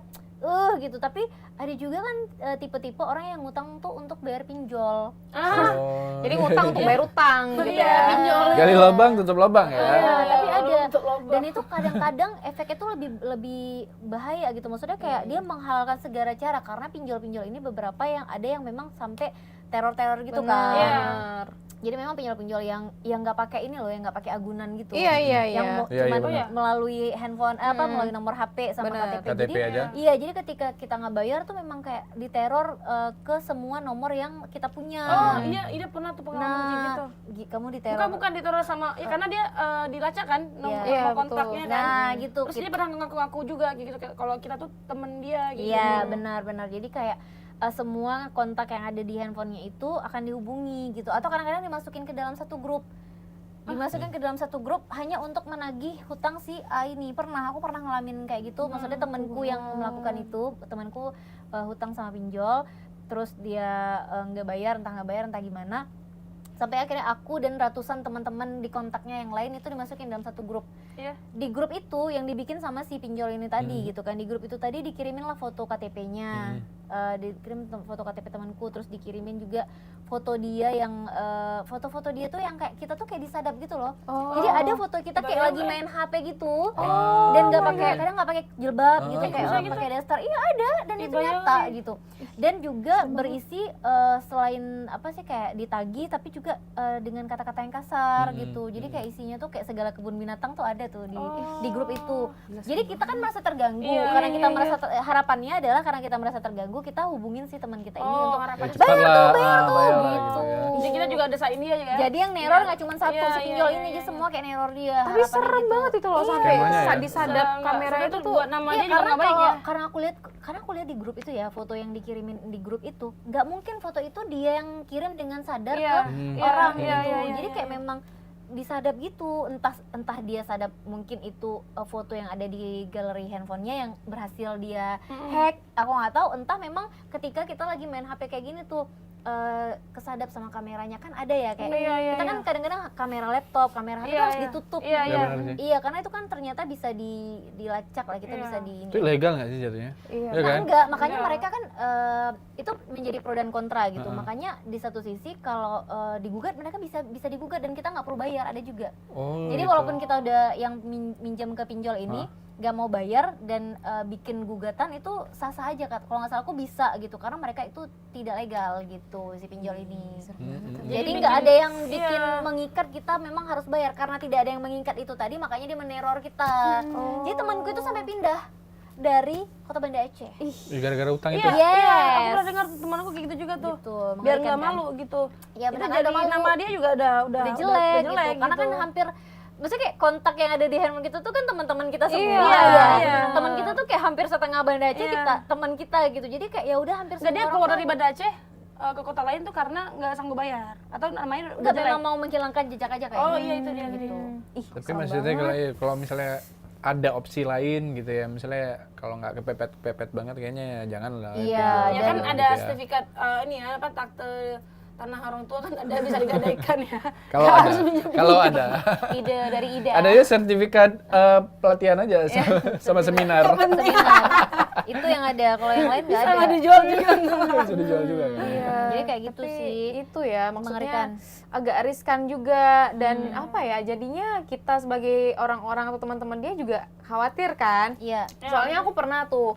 gitu. Tapi ada juga kan tipe-tipe orang yang ngutang tuh untuk bayar pinjol. Oh. Jadi ngutang untuk bayar utang gitu Iya, ya. pinjol. Gali lubang tutup lubang ya. Tapi ada Untuk lobang. dan itu kadang-kadang efeknya tuh lebih bahaya gitu. Maksudnya kayak dia menghalalkan segala cara karena pinjol-pinjol ini beberapa yang ada yang memang sampai teror-teror gitu kan. Benar. Jadi memang pinjol-pinjol yang nggak pakai ini loh, yang nggak pakai agunan gitu. Iya, iya, Yang iya. Iya, cuman benar. melalui handphone melalui nomor HP sama Benar. KTP. KTP Jadi aja. iya, jadi ketika kita nggak bayar tuh memang kayak diteror ke semua nomor yang kita punya. Oh iya pernah tuh pengalaman kayak gitu. Kamu diteror. Bukan diteror sama, ya karena dia dilacak kan nomor Iya, kontaknya betul. kan. Nah, gitu. Terus dia pernah ngaku-ngaku juga gitu kalau kita tuh temen dia gitu. Iya, benar-benar. Jadi kayak semua kontak yang ada di handphonenya itu akan dihubungi gitu. Atau kadang-kadang dimasukin ke dalam satu grup. Dimasukin ke dalam satu grup hanya untuk menagih hutang si A ini. Aku pernah ngalamin kayak gitu. Maksudnya temanku yang melakukan itu, temanku hutang sama pinjol, terus dia nggak bayar entah gimana. Sampai akhirnya aku dan ratusan teman-teman di kontaknya yang lain itu dimasukin dalam satu grup. Iya. Di grup itu yang dibikin sama si pinjol ini tadi gitu kan. Di grup itu tadi dikirimin lah foto KTP-nya. Dikirim foto KTP temanku, terus dikirimin juga foto dia yang foto-foto dia tuh yang kayak kita tuh kayak disadap gitu loh. Jadi ada foto kita kayak lagi main HP gitu. Dan nggak pakai kadang nggak pakai jilbab gitu kayak bisa orang gitu? pakai daster. Iya ada dan itu nyata gitu. Dan juga berisi selain apa sih kayak ditagih tapi juga dengan kata-kata yang kasar gitu. Jadi kayak isinya tuh kayak segala kebun binatang tuh ada tuh di grup itu. Jadi kita kan merasa terganggu Iya, karena kita iya, merasa harapannya adalah karena kita merasa terganggu kita hubungin si teman kita ini untuk harapannya Cepat lah, bayar gitu. ya. Jadi kita juga ada sain dia juga. Jadi yang neror nggak cuma satu Iya, si pinjol iya, ini iya, aja iya. semua kayak neror dia. Tapi harapannya serem gitu. banget itu loh Iya. sampai Skemanya ya? disadap kamera itu tuh. buat nama Iya, dia juga karena nggak baik ya. karena aku lihat di grup itu ya foto yang dikirimin di grup itu nggak mungkin foto itu dia yang kirim dengan sadar Iya, ke iya, orang iya, gitu. iya, iya, Jadi iya. kayak memang disadap gitu, entah dia sadap mungkin itu foto yang ada di galeri handphonenya yang berhasil dia hack, aku nggak tahu, entah memang ketika kita lagi main HP kayak gini tuh kesadap sama kameranya kan ada ya kayak Iya, iya, kita kan iya. kadang-kadang kamera laptop, kamera HP Iya, harus iya. ditutup. Iya, Iya, benar sih. Iya, karena itu kan ternyata bisa dilacak lah, kita Iya. bisa di Itu ilegal nggak sih jatuhnya? Iya. Iya Nah, kan? enggak, makanya Enggak. mereka kan itu menjadi pro dan kontra gitu. Heeh. Makanya di satu sisi kalau digugat mereka bisa digugat dan kita nggak perlu bayar, ada juga. Oh, Jadi gitu. walaupun kita udah yang minjam ke pinjol ini nggak mau bayar dan bikin gugatan itu sah-sah aja Kak. Kalau nggak salah aku bisa gitu karena mereka itu tidak legal gitu si pinjol ini. Jadi nggak ada yang bikin mengikat kita memang harus bayar karena tidak ada yang mengikat itu tadi makanya dia meneror kita. Jadi temanku itu sampai pindah dari Kota Banda Aceh. Ya, gara-gara utang itu. Iya, Yes. iya, aku pernah dengar temanku kayak gitu juga tuh. Gitu, Biar mengerikan nggak kan? malu gitu. Iya, Itu benar, jadi nggak malu. nama dia juga udah jelek, gitu. jelek Karena kan gitu. hampir maksudnya kayak kontak yang ada di handphone kita tuh kan teman-teman kita semua. Iya, ya. iya. Teman kita tuh kayak hampir setengah Banda Aceh Iya. kita teman kita gitu. Jadi kayak ya udah hampir Nggak, dia semua keluar orang dari tahu. Banda Aceh ke kota lain tuh karena nggak sanggup bayar atau namanya udah Nggak jelek. memang mau menghilangkan jejak aja kayaknya. Oh iya itu dia gitu. Ih, Tapi kesel maksudnya banget. kalau misalnya ada opsi lain gitu ya, misalnya kalau nggak kepepet banget kayaknya ya jangan lah. Iya, Ya dan- kan ada gitu ya. sertifikat ini ya apa akte tanah orang tua kan ada bisa digadaikan ya. Kalau ada, kalau ada. Ide dari ide. Ada ya sertifikat pelatihan aja sama seminar. Seminar. Itu yang ada, kalau yang lain nggak ada. Sama dijual juga. Bisa dijual juga kan. Jadi kayak gitu Tapi sih. itu ya maksudnya Mengerikan. agak riskan juga dan apa ya jadinya kita sebagai orang-orang atau teman-teman dia juga khawatir kan. Iya. Soalnya aku pernah tuh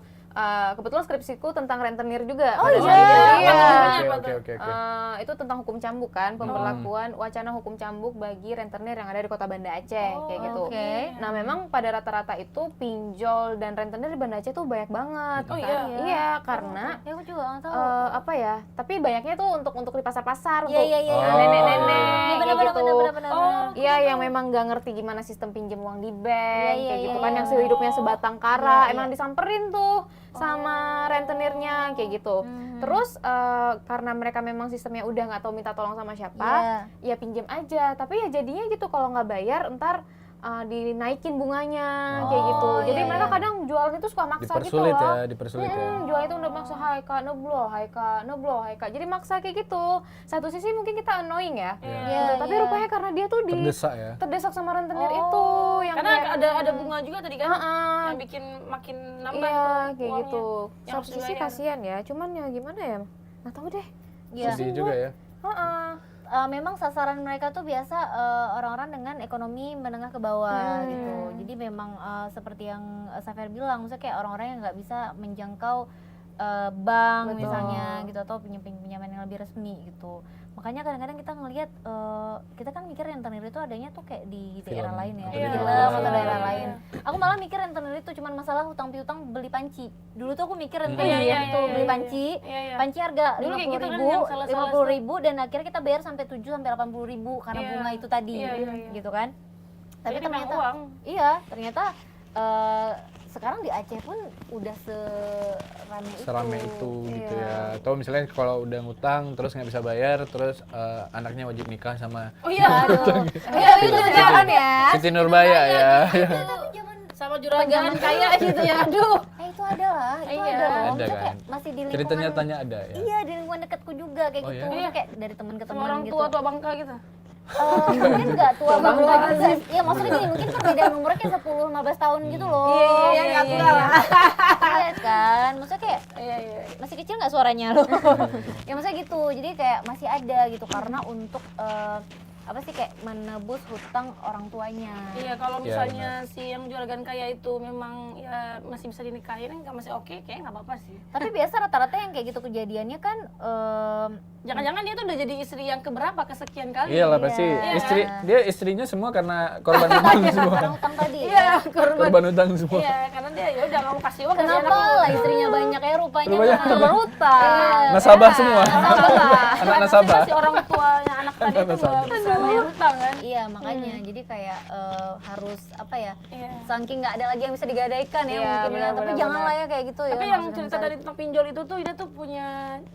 kebetulan skripsiku tentang rentenir juga. Oh, pada iya. saat itu. Iya. Oke. Itu tentang hukum cambuk kan, pemberlakuan wacana hukum cambuk bagi rentenir yang ada di Kota Banda Aceh kayak gitu. oke. Nah, memang pada rata-rata itu pinjol dan rentenir di Banda Aceh tuh banyak banget. Oh, kan? iya? Iya, karena Ya aku juga nggak tahu. apa ya? Tapi banyaknya tuh untuk di pasar-pasar, Iya, untuk iya, iya. nenek-nenek Iya, kayak gitu. benar. Iya, yang memang nggak ngerti gimana sistem pinjam uang di bank Iya, kayak iya, gitu iya. kan, yang hidupnya sebatang kara, Iya, emang iya. disamperin tuh sama rentenirnya kayak gitu. Terus karena mereka memang sistemnya udah nggak tahu minta tolong sama siapa, ya pinjam aja. Tapi ya jadinya gitu, kalau nggak bayar ntar dinaikin bunganya kayak gitu. Jadi iya, mereka iya. kadang jualnya tuh suka maksa gitu Dipersulit loh. ya, dipersulit ya. Jual itu udah maksa, hai kak, jadi maksa kayak gitu. Satu sisi mungkin kita annoying ya, Iya. gitu. Tapi rupanya karena dia tuh Terdesak ya. terdesak sama rentenir itu, yang Karena kayak, ada bunga juga tadi kan, Heeh. yang bikin makin nambah iya tuh kayak uangnya. gitu. Yang Satu harus sisi dibayar. kasihan ya, cuman ya gimana ya, nggak tahu deh. Iya. Sedih juga ya. Heeh. Memang sasaran mereka tuh biasa orang-orang dengan ekonomi menengah ke bawah gitu. Jadi memang seperti yang Safir bilang, maksudnya kayak orang-orang yang nggak bisa menjangkau bank Betul. misalnya gitu, atau pinjaman yang lebih resmi gitu. Makanya kadang-kadang kita ngelihat kita kan mikir rentenir itu adanya tuh kayak di daerah lain ya, atau di di film film. atau daerah Iya. lain. Aku malah mikir rentenir itu cuma masalah hutang piutang beli panci. Dulu tuh aku mikir rentenir Iya, itu iya, beli iya. panci. Iya, iya. Panci harga Dulu kayak gitu kan, 50.000, yang salah-salah 50.000 dan akhirnya kita bayar sampai 7 sampai 80.000 karena Iya. bunga itu tadi, Iya, iya, iya. gitu kan? Tapi Jadi memang ternyata uang. iya, ternyata sekarang di Aceh pun udah serame itu. Serame itu gitu Iya. ya. Atau misalnya kalau udah ngutang terus nggak bisa bayar, terus anaknya wajib nikah sama Oh iya, Aduh. Iya, itu sekarang ya. Siti Nurbaya ya. sama juragan kaya gitu ya. Aduh. Itu ada lah, itu Iya. ada loh. Ada Maksudnya kan? kayak masih di lingkungan. Ceritanya tanya ada ya. Iya, di lingkungan dekatku juga kayak Oh, gitu. iya? Maksudnya kayak dari teman ke Sama teman orang gitu. tua bangka gitu. Mungkin nggak tua banget juga. Iya, maksudnya gini, mungkin perbedaan umurnya kayak 10-15 tahun gitu loh. Iya, nggak tua lah. Iya kan, maksudnya kayak Iya, iya. masih kecil nggak suaranya lo? Ya maksudnya gitu, jadi kayak masih ada gitu karena untuk apa sih kayak menebus hutang orang tuanya. Iya, kalau Iya, misalnya si yang juragan kaya itu memang ya masih bisa dinikahin, nggak masih oke, kayak nggak apa-apa sih. Tapi biasa rata-rata yang kayak gitu kejadiannya kan Jangan-jangan dia tuh udah jadi istri yang keberapa kesekian kali. Iyalah pasti Iya. istrinya semua karena korban utang semua. karena hutang tadi. Iya, korban. Korban utang semua. Iya, karena dia ya udah nggak mau kasih uang. Kenapa lah istrinya banyak ya rupanya? Rupanya kan? Korban hutang. Iya. Nasabah semua. Nasabah. Anak nasabah. Si orang tuanya anak tadi Anak tuh nasabah. nggak bisa bayar hutang kan. Iya makanya jadi kayak harus apa ya? Iya. Saking nggak ada lagi yang bisa digadaikan ya Iya, mungkin ya. benar, Tapi benar, jangan benar. lah ya kayak gitu ya. Tapi yang maksudnya cerita misalnya. tadi tentang pinjol itu tuh dia tuh punya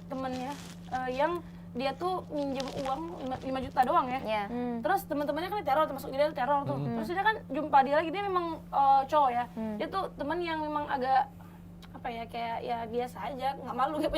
temennya yang dia tuh minjem uang 5 juta doang ya. Iya. Terus teman-temannya kan diteror, termasuk dia teror tuh. Terus dia kan jumpa dia lagi, dia memang cowok ya. Dia tuh teman yang memang agak apa ya, kayak ya biasa aja, nggak malu, nggak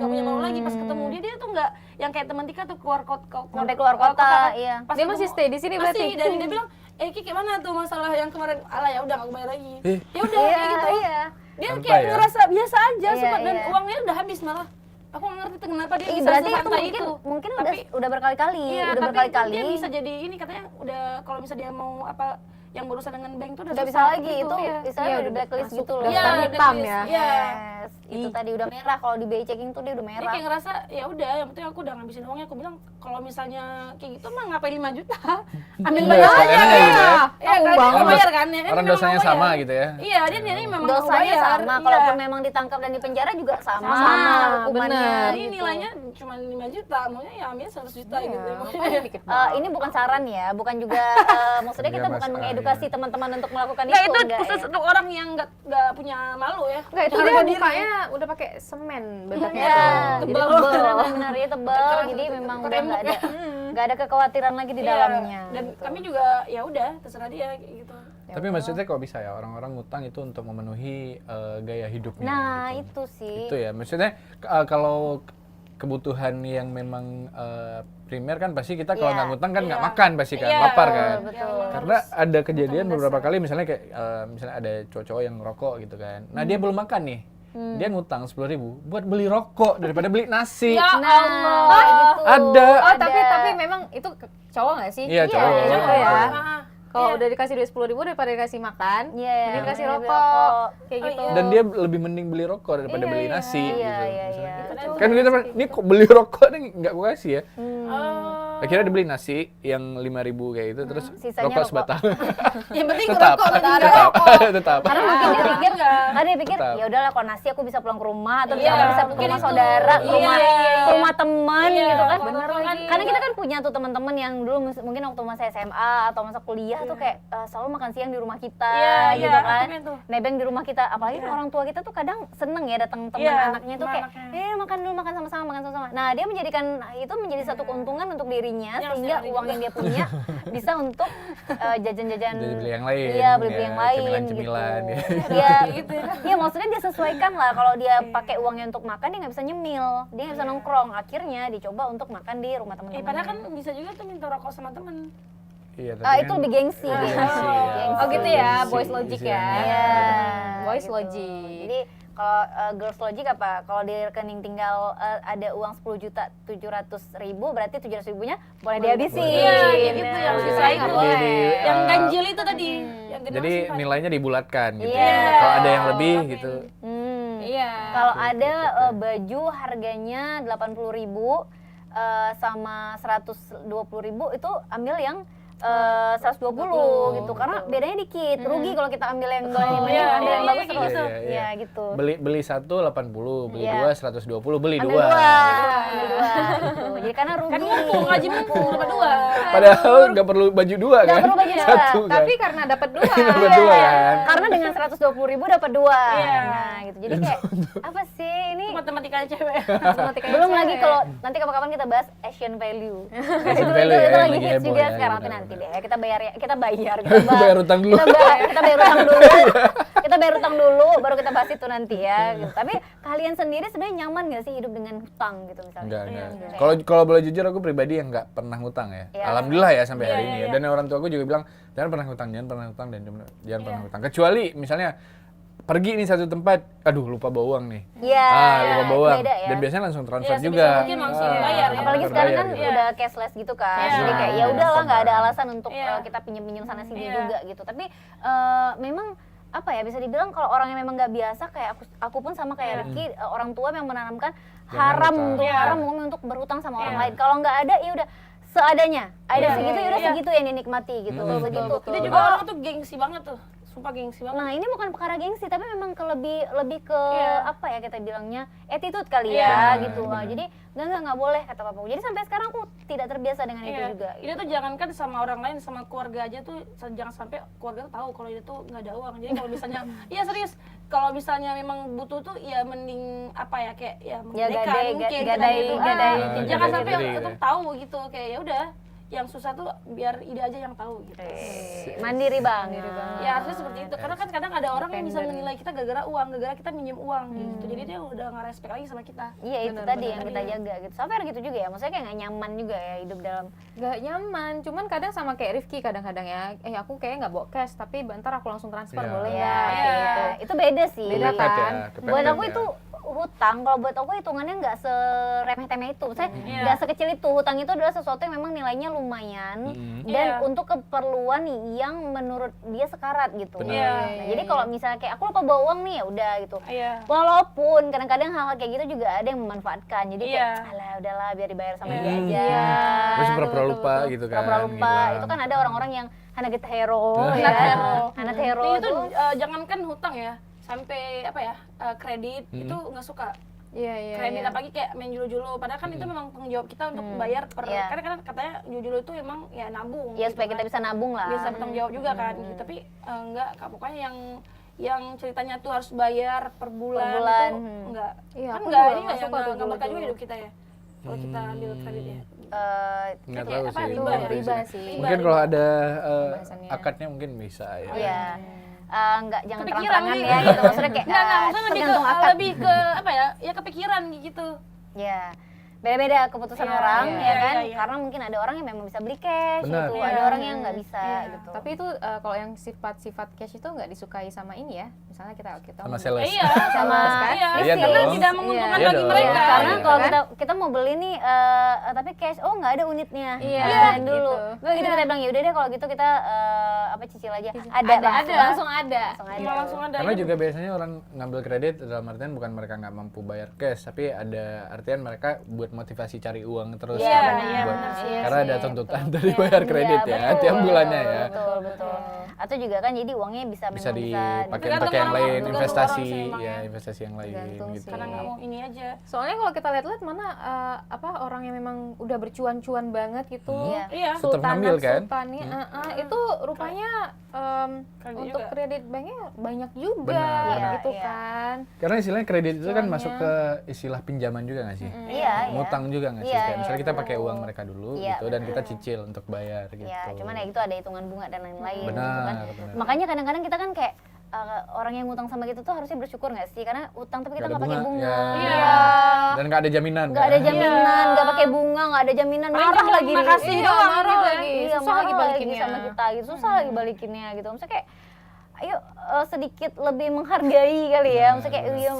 punya malu lagi. Pas ketemu dia tuh nggak yang kayak teman Tika tuh keluar kota, Sampai keluar kota, kan. iya. Pas Dia ketemu- masih stay di sini berarti? masih, dan dia bilang Ki gimana tuh masalah yang kemarin, alah ya udah nggak bayar lagi. Ya udah Iya, kayak gitu. iya. Dia Santai kayak ya? ngerasa biasa aja, Iya, sempat, dan iya. uangnya udah habis malah. Aku nggak ngerti kenapa dia bisa Berarti itu sesantai mungkin Tapi- udah berkali-kali, Iya, udah tapi berkali-kali. dia bisa jadi ini, katanya udah kalau misalnya dia mau apa yang berurusan dengan bank tuh udah Udah bisa susah lagi gitu, itu iya. istilahnya Iya, udah udah blacklist masuk gitu loh. daftar Iya, hitam blacklist. ya. Iya. Yes, itu tadi udah merah, kalau di BI checking tuh dia udah Dia merah. kayak ngerasa ya udah, yang penting aku udah ngabisin uangnya. Aku bilang kalau misalnya kayak gitu mah ngapain 5 juta? Ambil Iya, banyak aja kayaknya ya. gitu ya. Iya, kan dia nggak bayar kan ya. Kan Orang memang dosanya nggak sama bayar. gitu ya. Iya, dia memang nggak Dosanya bayar. sama, Iya. kalaupun memang ditangkap dan dipenjara juga sama hukumannya. bener. Ini gitu. nilainya cuma 5 juta, maunya ya ambil 100 juta Iya, gitu. makanya dikit banget. Ini bukan saran ya, bukan juga maksudnya kita Iya, bukan Mas, mengedukasi iya. teman-teman untuk melakukan Nggak, itu, itu enggak khusus ya. untuk orang yang nggak punya malu ya. Enggak, itu Harga dia diri. bukanya udah pakai semen betaknya. Ya, tuh. jadi Tebal. benar-benar ya tebal, jadi memang udah Tembok nggak ada ya. nggak ada kekhawatiran lagi di Iya, dalamnya. Dan gitu. kami juga ya udah terserah dia kayak gitu. Tapi maksudnya kok bisa ya orang-orang ngutang itu untuk memenuhi gaya hidupnya. Nah gitu. itu sih. Itu ya, maksudnya kalau kebutuhan yang memang primer kan pasti kita kalau Iya. nggak ngutang kan nggak Iya. makan pasti kan, Iya, lapar kan. betul. Karena ada kejadian Utang beberapa dasar. kali misalnya kayak misalnya ada cowok-cowok yang ngerokok gitu kan. Nah, dia belum makan nih. Dia ngutang 10.000 buat beli rokok daripada beli nasi. Ya Nah, Allah. gitu. Ada. Oh, Ada. tapi memang itu cowok nggak sih? Iya, cowok. cowok ya. Ah, Kalau udah dikasih duit 10.000 daripada dikasih makan, Iya, mending kasih mending beli rokok. Kayak gitu. Dan dia lebih mending beli rokok daripada beli nasi Iya, gitu. iya, Misalnya. iya. Kan kita ini kok beli rokok nih nggak gue kasih ya. Oh. Akhirnya dia beli nasi yang 5.000 kayak gitu, terus Sisanya rokok rokok. sebatang. Yang penting Tetap, ngerokok lagi nggak tetap, rokok. tetap. Karena mungkin dia pikir, enggak. karena dia pikir Tetap. ya udahlah kalau nasi aku bisa pulang ke rumah atau Iya, bisa ke mungkin rumah itu. saudara, ke Iya, rumah iya, iya. ke rumah teman Iya, gitu kan. bener lagi. Karena kita kan punya tuh teman-teman yang dulu mungkin waktu masa SMA atau masa kuliah tuh kayak selalu makan siang di rumah kita Iya, gitu iya, kan. pengen tuh. Nebeng di rumah kita, apalagi orang tua kita tuh kadang seneng ya datang teman Iya, anaknya tuh sama kayak anaknya. makan dulu, makan sama-sama, makan sama-sama. Nah, dia menjadikan itu menjadi satu keuntungan untuk dirinya Yang sehingga sehari uang juga. yang dia punya bisa untuk jajan-jajan Jadi beli yang lain. Iya, beli ya, yang lain cemilan-cemilan, gitu. ya. Iya, gitu ya. iya maksudnya dia sesuaikan lah. Kalau dia pakai uangnya untuk makan, dia nggak bisa nyemil, dia nggak bisa nongkrong. Akhirnya dicoba untuk makan di rumah teman-teman. Padahal kan bisa juga tuh minta rokok sama temen. Iya, tapi itu kan lebih gengsi. gengsi, ya. Gengsi. Oh gitu ya, Gengsi, boys logic ya. isiannya. Iya. Boys gitu. logic. Jadi kalau girls logic apa? Kalau di rekening tinggal ada uang 10.700.000, berarti 700.000-nya boleh dihabisin. Iya, kayak gitu yang Nah, sisa itu. Di- Yang eh, ganjil itu tadi. Yang gede Jadi masih nilainya dibulatkan gitu. Iya. Ya. Kalau ada yang lebih gitu. Iya. Kalau ada baju harganya 80.000 sama 120.000 itu ambil yang 120 gitu karena bedanya dikit. Rugi kalau kita ambil yang iya, ambil yang iya, bagus iya, terus. iya, iya. Iya gitu. Beli satu 80, beli Iya. dua 120, beli Ambil dua. ambil dua gitu. Jadi karena rugi. Kan mumpung ngaji mumpung dapat dua. Padahal nggak perlu baju dua Nggak kan? perlu baju dua. Satu kan. Tapi karena dapat dua. Dapat dua kan. Karena dengan 120.000 dapat dua. Iya. Nah, gitu. Jadi kayak apa sih ini? Matematika cewek. Belum lagi kalau nanti kapan-kapan kita bahas Asian value. Asian value ya, itu yang lagi lagi hits heboh juga ya, sekarang. Tapi benar, nanti benar. deh kita bayar. Bayar utang dulu. Kita bayar utang dulu. Kita bayar utang dulu baru kita bahas itu nanti ya. Gitu. Tapi kalian sendiri sebenarnya nyaman nggak sih hidup dengan hutang gitu misalnya? Enggak. Kalau boleh jujur aku pribadi yang nggak pernah ngutang ya. Iya. Alhamdulillah ya sampai hari Iya, ini iya, ya. Dan orang tua aku juga bilang jangan pernah ngutang dan jangan pernah ngutang. Kecuali misalnya pergi nih satu tempat, aduh lupa bawa uang nih. Iya. Lupa bawa uang. beda ya. Dan biasanya langsung transfer Iya, juga. sebisa mungkin langsung bayar. Apalagi sekarang kan gitu. udah cashless gitu kan. Iya. Jadi kayak ya udahlah nggak ada alasan untuk Iya. kita pinjam-pinjam sana sini Iya. juga gitu. Tapi memang apa ya bisa dibilang kalau orang yang memang nggak biasa kayak aku pun sama kayak Rifki orang tua yang menanamkan haram hutang. untuk Iya. haram hukumnya untuk berhutang sama orang lain. Kalau nggak ada ya udah seadanya. Ada Iya. segitu ya udah Iya. segitu yang dinikmati gitu. Begitu. Itu juga orang tuh gengsi banget tuh. Sumpah gengsi banget. Nah ini bukan perkara gengsi tapi memang lebih ke Iya. apa ya kita bilangnya attitude kali Iya. ya gitu. Benar. Jadi nggak boleh kata papaku. Jadi sampai sekarang aku tidak terbiasa dengan itu Iya. juga. Ini tuh jangankan sama orang lain, sama keluarga aja tuh jangan sampai keluarga tuh tahu kalau dia tuh nggak ada uang. Jadi kalau misalnya, iya serius, kalau misalnya memang butuh tuh ya mending apa ya kayak ya menggadaikan gadai, mungkin gadai, gitu. gadai, Jangan gadai sampai diri, untuk gitu. tahu gitu kayak ya udah yang susah tuh biar ide aja yang tahu gitu. Mandiri banget. Ya harusnya seperti itu. Karena kan kadang ada orang yang bisa menilai kita gara-gara uang, gara-gara kita minjem uang gitu. Jadi dia udah nggak respect lagi sama kita. Iya itu tadi yang kita jaga gitu. Sampai gitu juga ya. Maksudnya kayak nggak nyaman juga ya hidup dalam. Gak nyaman, cuman kadang sama kayak Rifki kadang-kadang ya, aku kayaknya nggak bawa cash, tapi bentar aku langsung transfer Iya. boleh Iya. nggak? Kayak gitu. Itu beda sih. Beda Kepepet kan? Buat kepepet aku ya. itu hutang, kalau buat aku hitungannya nggak seremeh-temeh itu. Saya Iya. nggak sekecil itu. Hutang itu adalah sesuatu yang memang nilainya lumayan dan Iya. untuk keperluan nih yang menurut dia sekarat gitu. Benar. Iya. Nah, jadi kalau misalnya kayak aku lupa bawa uang nih ya udah gitu. Iya. Walaupun kadang-kadang hal-hal kayak gitu juga ada yang memanfaatkan. Jadi Iya. kayak alah udahlah biar dibayar sama dia Iya. aja. Terus pura-pura lupa gitu kan. Pura-pura lupa. ngilang. Itu kan ada orang-orang yang anak hero Anak ya. hero. Anak hero Itu tuh jangankan hutang ya, sampai apa ya kredit itu nggak suka. Iya, iya. Kredit iya. apalagi kayak main julu-julu. Padahal kan itu memang tanggung jawab kita untuk bayar per. Iya. Karena kan katanya julu-julu itu emang ya nabung. ya gitu supaya kan. kita bisa nabung lah. Bisa bertanggung jawab juga kan. Gitu. Tapi enggak, pokoknya yang ceritanya tuh harus bayar per bulan, bulan, itu enggak. Iya, Kan aku enggak juga ini nggak ya suka tuh enggak berkah juga dulu-dulu. hidup kita ya. Kalau kita ambil kredit ya. Nggak kayak tahu apa, sih. riba nggak ya? tahu Riba sih. sih. Mungkin kalau ada Pembahasannya. akadnya mungkin bisa ya. Iya. Enggak jangan Kepikiran terang-terangan nih. ya gitu. Maksudnya kayak Enggak, maksudnya tergantung akad. lebih ke apa ya? Ya kepikiran gitu. Ya. Beda-beda keputusan Iya, orang iya, ya kan. iya, iya. Karena mungkin ada orang yang memang bisa beli cash Benar. gitu. Iya. Ada orang yang nggak bisa Iya. gitu. Tapi itu kalau yang sifat-sifat cash itu nggak disukai sama ini ya. Misalnya kita Sama sales. Iya, Sama iya, Iya karena dong. tidak menguntungkan Iya bagi dong. mereka. Iya, karena Iya. kalau Kan? kita mau beli nih tapi cash, oh nggak ada unitnya. Iya, Bayar dulu. gitu. Begitu kita bilang ya udah deh kalau gitu kita cicil aja? ada. Langsung ada. Langsung ada. Karena juga biasanya orang ngambil kredit dalam artian bukan mereka nggak mampu bayar cash, tapi ada artian mereka buat motivasi cari uang terus. Iya, gitu. iya, Buat- benar sih. Karena ada tuntutan dari bayar kredit ya, betul, tiap bulannya ya. Betul. Atau juga kan jadi uangnya bisa Bisa memang dipakai Tergantung untuk yang orang, lain, tergantung investasi, orang sih emang ya ya. investasi yang lain Tergantung gitu. sih. Karena nggak mau ini aja. Soalnya kalau kita lihat-lihat mana orang yang memang udah bercuan-cuan banget gitu. Iya. Iya. Tetap ngambil kan? Sultannya, itu rupanya Kredit untuk juga. kredit banknya banyak juga Benar. gitu Iya. kan. Karena istilahnya kredit itu kan Soalnya- masuk ke istilah pinjaman juga nggak sih? Iya. Ngutang juga nggak sih? Iya, Kayak misalnya iya, kita pakai betul. uang mereka dulu Iya, gitu dan kita cicil untuk bayar gitu. Ya, cuman ya itu ada hitungan bunga dan lain-lain gitu kan. Benar. Makanya kadang-kadang kita kan kayak orang yang ngutang sama kita tuh harusnya bersyukur nggak sih? Karena utang tapi kita Nggak nggak ada pakai bunga, bunga. ya. Iya. Dan nggak ada jaminan. Nggak ada kan? jaminan, nggak pakai bunga, nggak ada jaminan, Paling marah cuma lagi nih. makasih Iya, doang marah gitu ya. lagi. Iya, Susah marah lagi lagi balikinnya. sama kita gitu, susah lagi balikinnya gitu. Maksudnya kayak ayo sedikit lebih menghargai kali ya. Maksudnya kayak iya,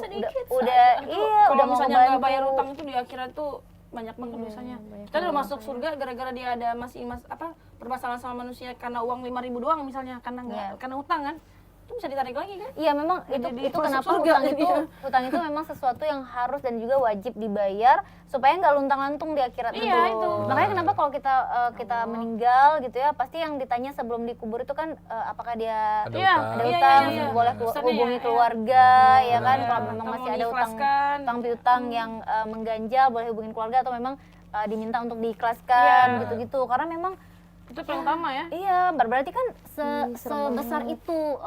udah Kalau udah mau misalnya nggak ngebantu. bayar utang itu di akhirat tuh banyak banget dosanya. Kita udah masuk surga gara-gara dia ada permasalahan sama manusia karena uang 5.000 doang misalnya karena utang kan. Itu bisa ditarik lagi kan? Iya memang Jadi itu masuk kenapa surga utang itu memang sesuatu yang harus dan juga wajib dibayar supaya nggak luntang-lantung di akhirat Iya, nanti. itu. Makanya kenapa kalau kita meninggal gitu ya pasti yang ditanya sebelum dikubur itu kan apakah dia Ada Iya, utang. ada iya, utang, iya. boleh Pesannya hubungi ya, keluarga ya kan Benar. kalau memang Atau masih mau ada diikhlaskan. utang piutang yang mengganjal boleh hubungin keluarga atau memang diminta untuk diikhlaskan Iya. gitu-gitu karena memang Itu paling utama ya. iya, berarti kan sebesar itu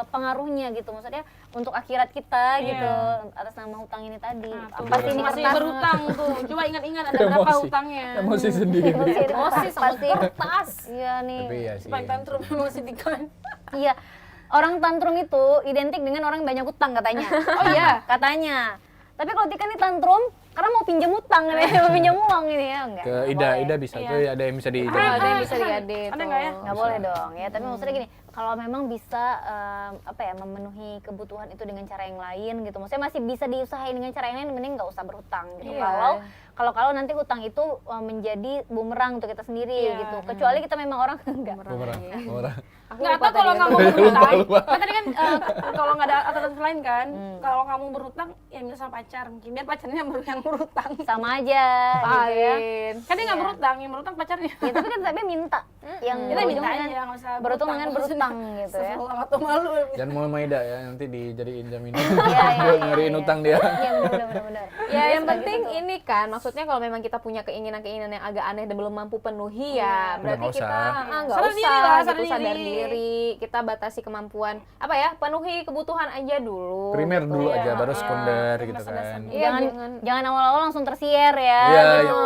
pengaruhnya gitu. Maksudnya untuk akhirat kita Iya. gitu atas nama hutang ini tadi. Nah, tuh, Pasti ini masih kertas. berutang tuh. Coba ingat-ingat ada berapa Emosi. hutangnya. Emosi sendiri. Emosi sama kertas. Iya nih. Tapi ya sih. Paling tantrum emosi dikon. Iya. Orang tantrum itu identik dengan orang yang banyak utang katanya. Oh iya. Katanya. Tapi kalau Tika nih tantrum karena mau pinjam utang nih, mau pinjam uang ini ya enggak. Ke Ida bisa Iya. tuh ada yang bisa Ada dijamin. yang bisa digade Ada tuh. nggak ya? Nggak boleh dong ya, tapi maksudnya gini, kalau memang bisa memenuhi kebutuhan itu dengan cara yang lain gitu, maksudnya masih bisa diusahain dengan cara yang lain, mending nggak usah berhutang gitu. Iya. Kalau nanti hutang itu menjadi bumerang untuk kita sendiri Iya. gitu, kecuali kita memang orang enggak. Orang. Aku Nggak lupa tahu kalau tadi nggak apa. mau berhutang. Kan tadi kan kalau nggak ada alternatif lain kan, Hmm. kalau kamu berhutang ya minta sama pacar mungkin biar pacarnya yang berhutang. Sama aja gitu ya. Lain. Kan dia nggak berhutang, yang berhutang pacarnya. Ya tapi kan tapi minta yang Kita minta berhutang aja nggak usah berhutang dengan berhutang gitu ya. Atau malu. Jangan mau Maida ya, nanti dijadiin jaminan Iya, buat ngeriin utang dia. Iya benar. Ya yang penting ini kan, maksudnya kalau memang kita punya keinginan-keinginan yang agak aneh dan belum mampu penuhi ya, Udah berarti nggak kita usah. nggak Sadar usah diri lah, gitu, sadar sadar diri. diri, kita batasi kemampuan apa ya, penuhi kebutuhan aja dulu. Primer gitu. dulu Iya. aja, baru sekunder gitu Dasar-dasar. kan. Iya, Jangan awal-awal langsung tersier ya. Iya, gitu.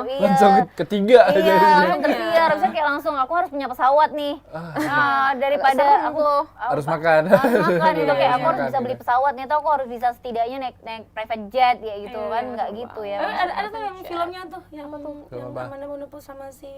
Iya. Langsung ketiga aja. Iya, gitu. langsung tersiar. Bisa kayak langsung aku harus punya pesawat nih. Daripada Serem aku tuh. Harus makan. harus makan gitu kayak Iya, aku harus makan, bisa beli gitu. pesawat nih atau aku harus bisa setidaknya naik private jet ya gitu kan nggak gitu ya. Ada tuh yang filmnya tuh, yang Film apa? Amanda Manopo sama si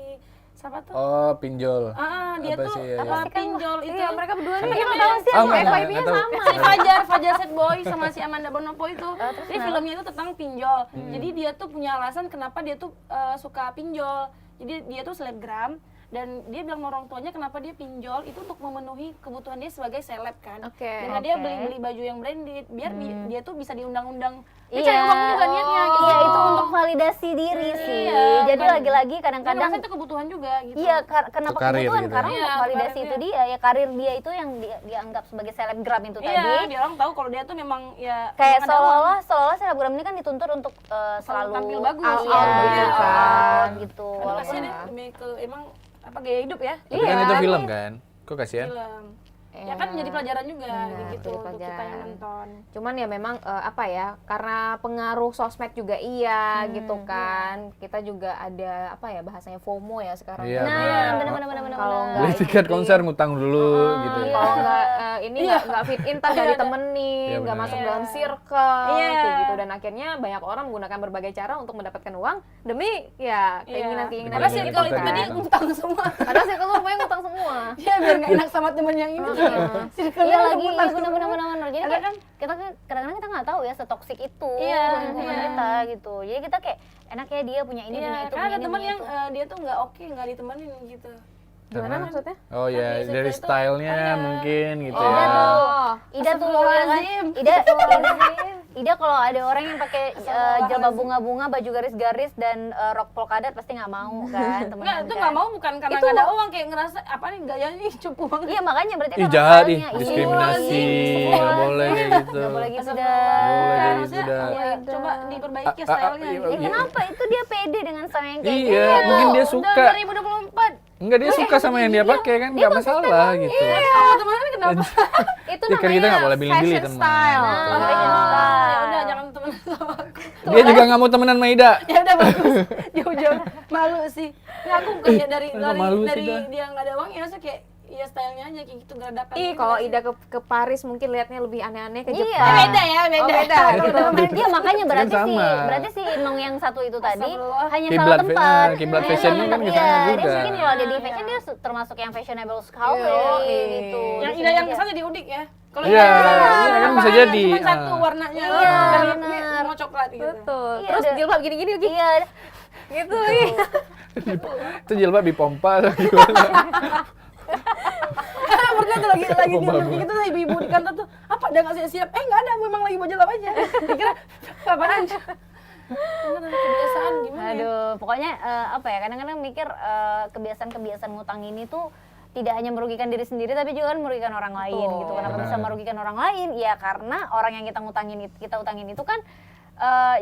siapa tuh? Oh, pinjol. Dia Apa tuh sih, ya, apa ya. pinjol itu. Iya, mereka berdua nih Kita yang tahu sih, Oh, nggak FYP-nya tahu. sama. Si Fajar Set Boy sama si Amanda Manopo itu. Jadi filmnya itu tentang pinjol. Jadi dia tuh punya alasan kenapa dia tuh suka pinjol. Jadi dia tuh selebgram dan dia bilang sama orang tuanya kenapa dia pinjol itu untuk memenuhi kebutuhan dia sebagai seleb kan. Oke. Dengan dia beli baju yang branded biar dia tuh bisa diundang-undang. Dia Iya. cari uang juga niatnya gitu. Iya itu untuk validasi diri sih. Iya, Jadi kan. lagi-lagi Dan kadang-kadang itu kebutuhan juga gitu. iya kenapa Untuk karir kebutuhan gitu. karena Iya, untuk validasi karir itu dia ya karir dia itu yang dianggap sebagai selebgram itu Iya, tadi. biar orang tahu kalau dia tuh memang ya Kayak ada uang. seolah-olah selebgram ini kan dituntut untuk selalu tampil bagus. Iya, All-out gitu kan. gitu. Aduh, Walaupun kasihan ya, demi ke emang apa gaya hidup ya? Tapi kan itu film kan? Kok kasihan? Film. Iya. Ya kan jadi pelajaran juga Benar, gitu jadi untuk kita yang pelajaran. nonton. Cuman ya memang apa ya, karena pengaruh sosmed juga iya gitu kan. Kita juga ada apa ya bahasanya FOMO ya sekarang. Iya. nah, benar-benar Kalau Beli nggak tiket ikutin- konser ngutang dulu gitu ya. Kalau nggak ini nggak fit in, ntar nggak ditemenin, Iya, nggak benar. masuk dalam circle, Iya. kayak gitu. Dan akhirnya banyak orang menggunakan berbagai cara untuk mendapatkan uang demi ya keinginan-keinginan. Karena Iya. circle itu Iya. tadi ngutang semua. Padahal circle tuh rupanya ngutang semua. Ya biar nggak enak sama temen yang ini. Circle Iya itu lagi, ngutang iya benar-benar. Jadi Ada kayak kan? kita kan kadang-kadang kita nggak tahu ya setoksik itu Iya, lingkungan iya. kita gitu. Jadi kita kayak enak ya dia punya ini, punya Iya, itu, karena punya ada ini, temen punya yang itu. dia tuh nggak oke, nggak ditemenin gitu. Gimana maksudnya? Oh ya, Tapi dari itu- stylenya mungkin gitu Ida ya. tuh, Ida tuh ya kan? Astagfirullahaladzim. Ida kalau ada orang yang pakai jilbab bunga-bunga, baju garis-garis dan rok polkadot pasti nggak mau kan teman-teman. Enggak, itu nggak mau bukan karena Itu- nggak ada uang, kayak ngerasa apa nih gayanya nih cupu banget. Iya makanya berarti Ih kan jahat ih, stylenya. Iya. diskriminasi, nggak boleh kayak gitu. Nggak boleh gitu Nggak dah. boleh kayak gitu Maksudnya dah. ya, coba diperbaiki Ah, ah, stylenya. iya, Eh kenapa? Itu dia pede dengan style yang kayak Iya, gitu. mungkin dia Udah suka. 2024. Enggak, dia suka sama yang dia pakai kan, nggak masalah gitu. Sama teman-teman kenapa? Itu Ya, kan kita nggak boleh pilih-pilih, fashion teman. style. Nah, Betul. fashion style. Ya udah jangan temen sama aku. Dia juga nggak mau temenan sama Ida. Ya udah bagus. Jauh-jauh malu sih. Ya aku bukannya dari Nggak malu sih, dari dah. dia nggak ada uang ya, maksudnya kayak ya stylenya aja kayak gitu geradakan. Ih, gitu kalau sih. Ida ke Paris mungkin liatnya lebih aneh-aneh ke Iya. Jepang. beda ya, beda. Oh, beda. Iya makanya berarti Kan sih, sama. berarti si Nong yang satu itu tadi Astagfirullah. hanya Kiblat salah tempat. kiblat Hanya fashionnya salah kan tempat. ke sana Iya, juga. dia mungkin kalau ada di fashion dia termasuk yang fashionable sekali Iya. gitu. Yang Di Ida sini yang dia- kesana di Udik ya. Kalau Iya, Ida iya, kan bisa jadi. Cuma satu Ah. warnanya. Iya, Dan benar. mau coklat gitu. Betul. Iya, Terus ada- jilbab gini-gini lagi. Iya, Gitu. Ih. Itu jilbab dipompa atau gimana? Pernah tuh lagi Pompa di bunga. gitu tuh ibu-ibu di kantor tuh, apa ada nggak siap-siap? Nggak ada, memang lagi mau jilbab aja. Dikira apaan? Kebiasaan gimana ya? aduh, pokoknya apa ya? Kadang-kadang mikir kebiasaan-kebiasaan ngutang ini tuh tidak hanya merugikan diri sendiri tapi juga kan merugikan orang lain Betul. gitu. Kenapa Benar. bisa merugikan orang lain? Ya karena orang yang kita utangin itu kan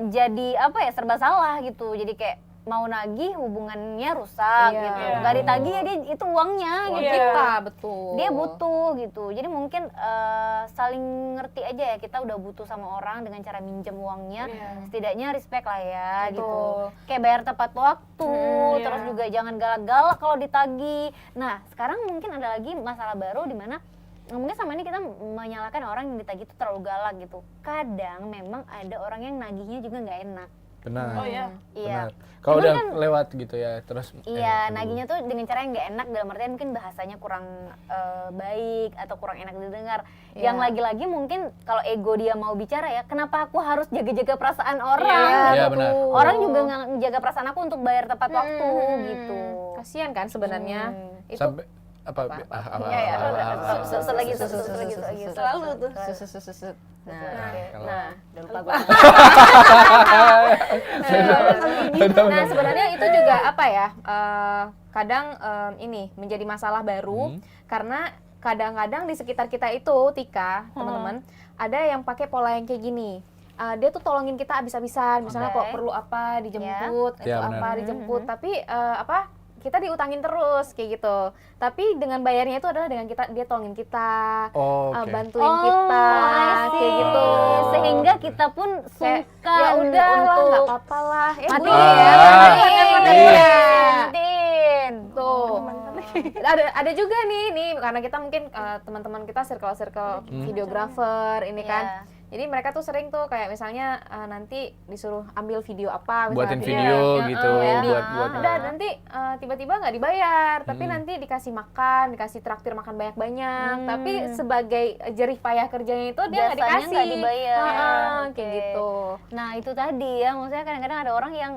jadi apa ya, serba salah gitu. Jadi kayak mau nagih hubungannya rusak Iya. gitu. Iya. Nggak ditagih ya dia itu uangnya Uang gitu. kita, betul. Dia butuh gitu. Jadi mungkin saling ngerti aja ya, kita udah butuh sama orang dengan cara minjem uangnya. Iya. Setidaknya respect lah ya Betul. gitu. Kayak bayar tepat waktu, iya. terus juga jangan galak-galak kalau ditagih. Nah, sekarang mungkin ada lagi masalah baru di mana mungkin sama ini kita menyalahkan orang yang ditagih itu terlalu galak gitu. Kadang memang ada orang yang nagihnya juga nggak enak. Benar. Oh iya. Iya. Benar. Kalau Cuman udah kan- lewat gitu ya, terus Iya, aduh. nagihnya tuh dengan cara yang nggak enak, dalam artian mungkin bahasanya kurang baik atau kurang enak didengar. Iya. Yang lagi-lagi mungkin kalau ego dia mau bicara ya, kenapa aku harus jaga-jaga perasaan orang? Iya, gitu. benar. Orang juga nggak jaga perasaan aku untuk bayar tepat waktu gitu. Kasihan kan sebenarnya. Itu Sampai apa? Apa? Iya, iya. Selagi. Selalu tuh. Nah, Kalau- nah, udah lupa gue. Nah, sebenarnya itu juga apa ya? Kadang ini menjadi masalah baru karena kadang-kadang di sekitar kita itu, Tika, teman-teman, ada yang pakai pola yang kayak gini. Dia tuh tolongin kita abis-abisan, misalnya Oke. kok perlu apa dijemput, Ya, itu benar. apa dijemput, tapi apa kita diutangin terus kayak gitu. Tapi dengan bayarnya itu adalah dengan dia tolongin kita, Oh, oke. bantuin kita, I see. kayak gitu. Sehingga kita pun Kayak, sungkan ya udah lah, nggak untuk apa-apa lah. Mati gue ya, ya, mati. Matiin. Tuh. Ada juga nih karena kita mungkin teman-teman kita circle videographer ini kan. Iya. Jadi mereka tuh sering tuh kayak misalnya nanti disuruh ambil video apa, Buatin misalnya video Ya, gitu, ya. buat udah nanti tiba-tiba nggak dibayar, tapi nanti dikasih makan, dikasih traktir makan banyak-banyak, tapi sebagai jerih payah kerjanya itu dia nggak Jasanya dikasih, nggak dibayar. kayak Oke. gitu. Nah itu tadi ya, maksudnya kadang-kadang ada orang yang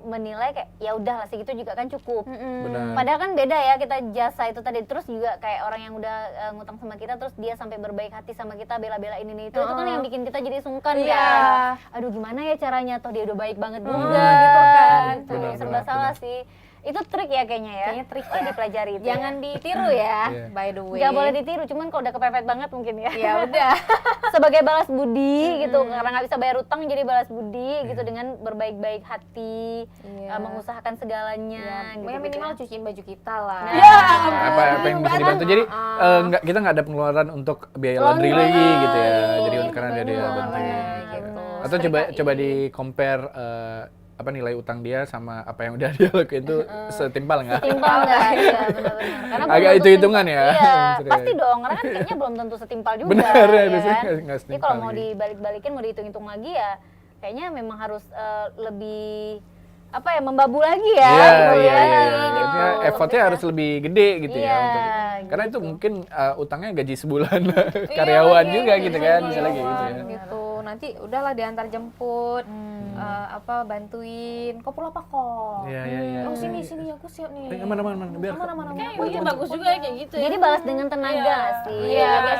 menilai kayak ya udah lah segitu juga kan cukup. Benar. Padahal kan beda ya kita jasa itu tadi, terus juga kayak orang yang udah ngutang sama kita terus dia sampai berbaik hati sama kita, bela-belain ini itu kan yang bikin kita jadi sungkan Iya. kan. Aduh gimana ya caranya, toh dia udah baik banget juga gitu kan. Tuh, Benar, serba benar, salah benar. sih. Itu trik ya kayaknya ya. Kayaknya trik Oh, ya. dipelajari itu. Jangan ditiru ya, Iya. by the way. Gak boleh ditiru, cuman kalau udah kepepet banget mungkin ya. Ya udah. Sebagai balas budi gitu, karena nggak bisa bayar utang jadi balas budi gitu dengan berbaik-baik hati, Iya. mengusahakan segalanya gitu. Pokoknya minimal cuciin baju kita lah. Ya, apa yang bisa dibantu, jadi kita nggak ada pengeluaran untuk biaya laundry lagi gitu ya, jadi karena ada dia bantu gitu. Atau coba di compare apa nilai utang dia sama apa yang udah dia lakuin itu setimpal nggak? Setimpal nggak? Iya benar-benar. Karena belum Agak tentu hitung-hitungan ya. Iya, Maksudnya. pasti dong. Karena kan kayaknya belum tentu setimpal juga. Benar ya, ya biasanya kan? nggak Jadi setimpal kalau mau gitu. dibalik-balikin, mau dihitung-hitung lagi ya, kayaknya memang harus lebih apa ya, membabu lagi ya. Iya, membabu iya, lagi iya. gitu. Artinya effortnya harus lebih gede gitu Iya, ya untuk Karena itu mungkin utangnya gaji sebulan karyawan juga gitu kan, misalnya kayak gitu ya. Gitu. Nanti udahlah diantar jemput, bantuin. Kau pulang apa kok? Iya. Oh sini aku siap nih. Aman, biar. Kayak bagus juga ya kayak gitu ya. Jadi balas dengan tenaga Iya. sih. Iya. Balas